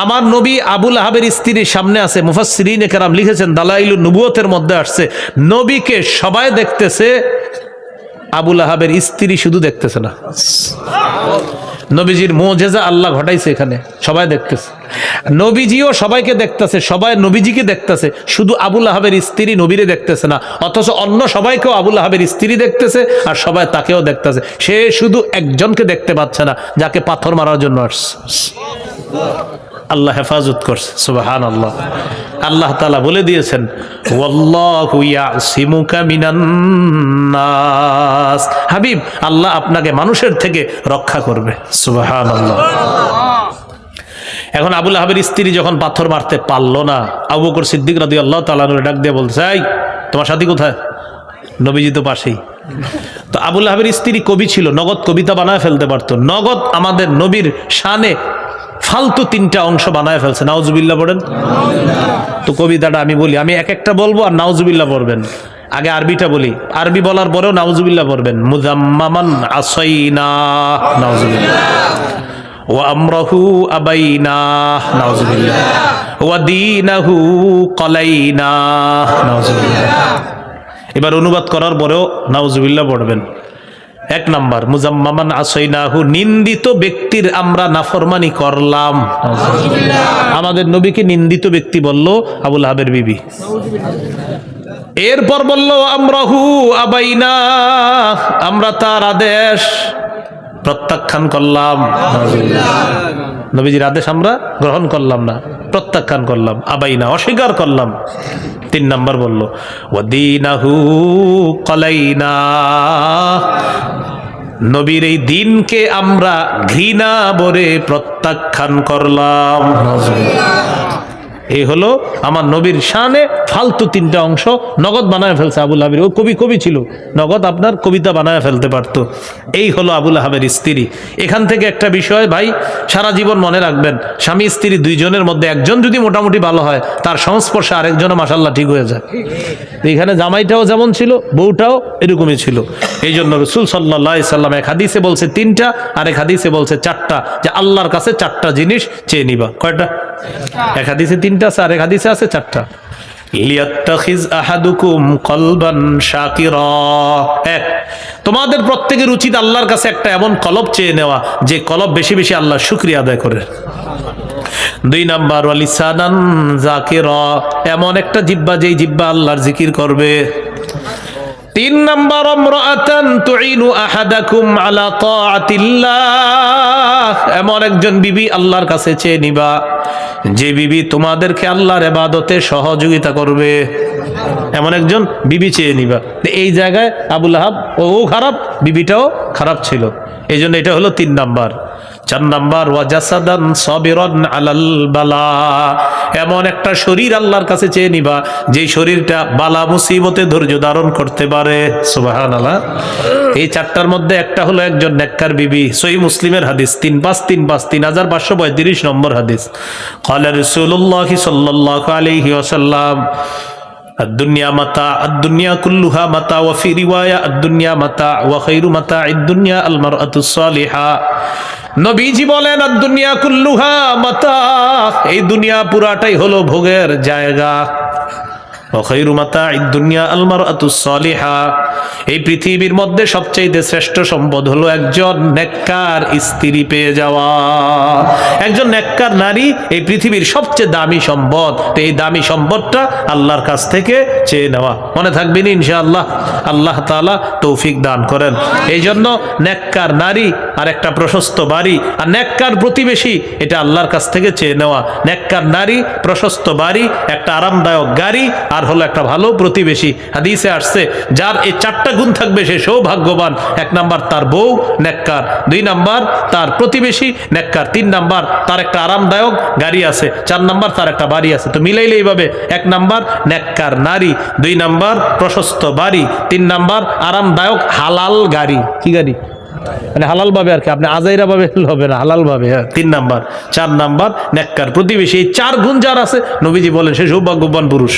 আমার নবী আবুল আহাবের স্ত্রীর সামনে আছে। মুফাসসিরিনে কেরাম লিখেছেন, দালাইলুন নবুয়তের মধ্যে আসছে, নবীকে সবাই দেখতেছে, আবুল আহাবের স্ত্রী শুধু দেখতেছে না। নবীজির মুজিজা আল্লাহ ঘটাইছে এখানে, সবাই দেখতেছে। নবীজিও সবাইকে দেখতেছে, সবাই নবীজিকে দেখতেছে, শুধু আবুল আহাবের স্ত্রী নবীরে দেখতেছে না, অথচ অন্য সবাইকেও আবুল আহাবের স্ত্রী দেখতেছে আর সবাই তাকেও দেখতেছে। সে শুধু একজনকে দেখতে পাচ্ছে না, যাকে পাথর মারার জন্য আসছে। আল্লাহ হেফাজত করছে, সুবহানাল্লাহ। আল্লাহ তাআলা বলে দিয়েছেন, ওয়াল্লাহু ইয়াসিমুকা মিনান নাস, হাবিব আল্লাহ আপনাকে মানুষের থেকে রক্ষা করবে, সুবহানাল্লাহ। এখন আবুল আহাবের স্ত্রী যখন পাথর মারতে পারলো না, আবু বকর সিদ্দিক রাদিয়াল্লাহু তাআলা আনহু ডাক দিয়ে বলছে, এই তোমার সাথী কোথায়? নবীজি তো পাশেই। তো আবুল আহাবের স্ত্রী কবি ছিল, নগদ কবিতা বানায় ফেলতে পারতো, নগদ আমাদের নবীর শানে ফালতু 3টা অংশ বানায় ফেলছে। নাউজুবিল্লাহ পড়েন। তো কবিতাটা আমি বলি, আমি এক একটা বলবো আর নাউজুবিল্লাহ পড়বেন। আগে আরবিটা বলি, আরবি বলার পরেও নাউজুবিল্লাহ পড়বেন। মুজাম্মামান আসাইনা, নাউজুবিল্লাহ। ওয়া আমরাহু আবাইনা, নাউজুবিল্লাহ। ওয়া দীনাহু ক্বালাইনা, নাউজুবিল্লাহ। এবার অনুবাদ করার পরেও নাউজুবিল্লাহ পড়বেন। 1 নাম্বার, মুজাম্মামান আসাইনাহু, নিন্দিত ব্যক্তির আমরা নাফরমানি করলাম। আমাদের নবীকে নিন্দিত ব্যক্তি বলল আবুল আহাবের বিবি। এরপর বলল আমরাহু আবাইনা, আমরা তার আদেশ প্রত্যাখ্যান করলাম। নবীজির আদেশ আমরা গ্রহণ করলাম না, প্রত্যাখ্যান করলাম। আবাইনা, অস্বীকার করলাম। 3 নাম্বার বলল ওয়াদিনাহু ক্বালাইনা, নবীর এই দিনকে আমরা ঘৃণা ভরে প্রত্যাখ্যান করলাম। এই হলো আমার নবীর শানে ফালতু 3টা অংশ নগদ বানায় ফেলছে আবুল আহাবের। ও কবি ছিল, নগদ আপনার কবিতা বানায় ফেলতে পারতো। এই হলো আবুল আহাবের স্ত্রী। এখান থেকে একটা বিষয় ভাই সারা জীবন মনে রাখবেন, স্বামী স্ত্রী 2 জনের মধ্যে একজন যদি মোটামুটি ভালো হয়, তার সংস্পর্শে আরেকজনও মাশাআল্লাহ ঠিক হয়ে যায়। এখানে জামাইটাও যেমন ছিল, বউটাও এরকমই ছিল। এই জন্য রাসূল সাল্লাল্লাহু আলাইহি সাল্লাম এক হাদিসে বলছে 3টা, আর এক হাদিসে বলছে 4টা, যে আল্লাহর কাছে 4টা জিনিস চেয়ে নিবা। কয়টা? এক হাদিসে 3টা আছে, আর এক হাদিসে আছে 4টা। লিয়াত্তাখিজ আহাদুকুম কলবান শাকিরা, এক, তোমাদের প্রত্যেকের উচিত আল্লাহর কাছে একটা এমন কলব চেয়ে নেওয়া, যে কলব বেশি বেশি আল্লাহর শুকরিয়া আদায় করে। 2 নাম্বার, ওয়ালিসানান যাকিরা, এমন একটা জিহ্বা যেই জিহ্বা আল্লাহর জিকির করবে। 3 নাম্বার, আমরাআতান তুইনু আহাদাকুম আলা তাআতিল্লাহ, এমন একজন বিবি আল্লাহর কাছে চেয়ে নিবা, যে বিবি তোমাদেরকে আল্লাহর ইবাদতে সহযোগিতা করবে। এমন একজন বিবি চেয়ে নিবা। এই জায়গায় আবুল আহাব ও খারাপ, বিবিটাও খারাপ ছিল, এই জন্য এটা হলো 3 নাম্বার। 4 নাম্বার, ওয়াজাসাদান সাবিরান আলাল বালা, এমন একটা শরীর আল্লাহর কাছে চেয়ে নিবা, যে শরীরটা বালা মুসিবতে ধৈর্য ধারণ করতে পারে। সুবহানাল্লাহ। এই 4টার মধ্যে একটা হলো একজন নেককার বিবি। সহিহ মুসলিমের হাদিস 3535 নম্বর হাদিস। ক্বালা রাসূলুল্লাহ সাল্লাল্লাহু আলাইহি ওয়াসাল্লাম, الدنيا متاع الدنيا كلها متاع وفي رواية الدنيا متاع وخير متاع الدنيا المرأة الصالحة। নবীজি বলেন আদ-দুনিয়া কুল্লুহা মাতা, এই দুনিয়া পুরাটাই হলো ভোগের জায়গা। ওয়া খায়রু মাতা'id দুনিয়া আল মারআতুস সালিহা, এই পৃথিবীর মধ্যে সবচেয়ে শ্রেষ্ঠ সম্পদ হলো একজন নেককার স্ত্রী পেয়ে যাওয়া। একজন নেককার নারী এই পৃথিবীর সবচেয়ে দামি সম্পদ। তো এই দামি সম্পদটা আল্লাহর কাছ থেকে চেয়ে নেওয়া। মনে থাকবেন ইনশাআল্লাহ। আল্লাহ তাআলা তৌফিক দান করেন। এই জন্য নেককার নারী আর একটা প্রশস্ত বাড়ি, আর নেককার প্রতিবেশী, এটা আল্লাহর কাছ থেকে চেয়ে নেওয়া। নেককার নারী, প্রশস্ত বাড়ি, একটা আরামদায়ক গাড়ি, আর হলো একটা ভালো প্রতিবেশী। হাদিসে আসছে যার এই 4টা গুণ থাকবে সে সৌভাগ্যবান। 1 নাম্বার তার বউ নেককার, 2 নাম্বার তার প্রতিবেশী নেককার, 3 নাম্বার তার একটা আরামদায়ক গাড়ি আছে, 4 নাম্বার তার একটা বাড়ি আছে। তো মিলাইলে এইভাবে 1 নাম্বার নেককার নারী, 2 নাম্বার প্রশস্ত বাড়ি, 3 নাম্বার আরামদায়ক হালাল গাড়ি। কি গাড়ি? মানে হালাল ভাবে আর কি, আপনি আজাইরা ভাবে হবে না, হালাল ভাবে। 3 নাম্বার। 4 নাম্বার নেককার প্রতিবেশী। এই 4 গুণ যার আছে নবীজি বলেন সে সৌভাগ্যবান পুরুষ।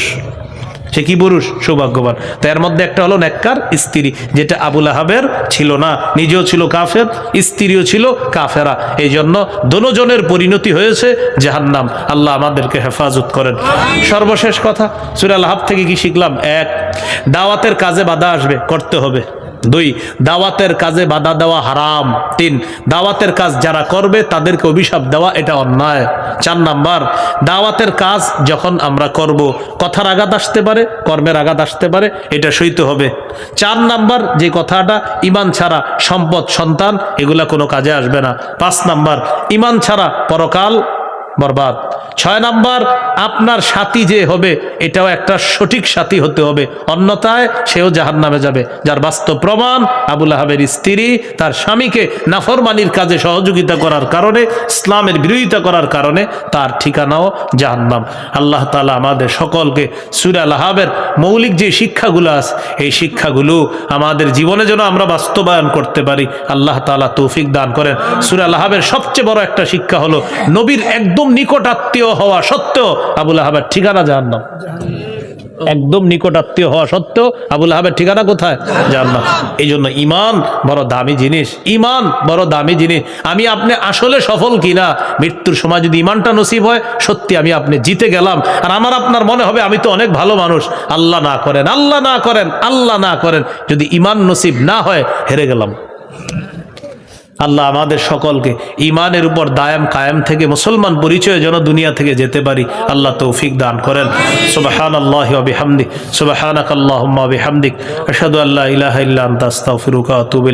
সে কি পুরুষ? সৌভাগ্যবান। তো এর মধ্যে একটা হলো নেককার স্ত্রী, যেটা আবু লাহাবের ছিল না। নিজেও ছিল কাফের, স্ত্রীও ছিল কাফেরা। এই জন্য দোনোজনের পরিণতি হয়েছে জাহান্নাম। আল্লাহ আমাদেরকে হেফাজত করেন। সর্বশেষ কথা, সূরা লাহাব থেকে কি শিখলাম? 1, দাওয়াতের কাজে বাধা আসবে, করতে হবে। 2, দাওয়াতের কাজে বাধা দেওয়া হারাম। 3, দাওয়াতের কাজ যারা করবে তাদেরকে অভিশাপ দেওয়া এটা অন্যায়। 4 নাম্বার, দাওয়াতের কাজ যখন আমরা করব কথার আঘাত আসতে পারে, কর্মের আঘাত আসতে পারে, এটা সইতে হবে। 4 নাম্বার, যে কথাটা ঈমান ছাড়া সম্পদ সন্তান এগুলা কোনো কাজে আসবে না। 5 নাম্বার, ঈমান ছাড়া পরকাল বরবাদ। 6 নাম্বার, আপনার সাথী যে হবে এটাও একটা সঠিক সাথী হতে হবে, অন্যথায় সেও জাহান্নামে যাবে। যার বাস্তব প্রমাণ, আবু লাহাবের স্ত্রী তার স্বামীকে নাফরমানির কাজে সহযোগিতা করার কারণে, ইসলামের বিরোধিতা করার কারণে তার ঠিকানাও জাহান্নাম। আল্লাহ তাআলা আমাদের সকলকে সূরা লাহাবের মৌলিক যে শিক্ষাগুলো আছে এই শিক্ষাগুলো আমাদের জীবনে যেন আমরা বাস্তবায়ন করতে পারি, আল্লাহ তাআলা তৌফিক দান করেন। সূরা লাহাবের সবচেয়ে বড় একটা শিক্ষা হলো নবীর একদম নিকট আত্মীয় হওয়া সত্ত্বেও আবু লাহাবের ঠিকানা জাহান্নাম। একদম নিকট আত্মীয় হওয়া সত্ত্বেও আবু লাহাবের ঠিকানা কোথায়? জাহান্নাম। এই জন্য ঈমান বড় দামি জিনিস, ঈমান বড় দামি জিনিস। আমি আপনি আসলে সফল কিনা, মৃত্যুর সময় যদি ঈমানটা নসিব হয়, সত্যি আমি আপনি জিতে গেলাম। আর আমার আপনার মনে হবে আমি তো অনেক ভালো মানুষ। আল্লাহ না করেন, আল্লাহ না করেন, আল্লাহ না করেন, যদি ঈমান নসিব না হয় হেরে গেলাম। আল্লাহ আমাদের সকলকে ঈমানের উপর দায়াম কায়েম থেকে মুসলমান পরিচয় যেন দুনিয়া থেকে যেতে পারি, আল্লাহ তৌফিক দান করেন। সুবহানাল্লাহি ওয়া বিহামদিহি, সুবহানাকাল্লাহুম্মা ওয়া বিহামদিক, আশহাদু আল্লা ইলাহা ইল্লা আনতা আস্তাগফিরুকা ওয়া আতুবু ইলাইক।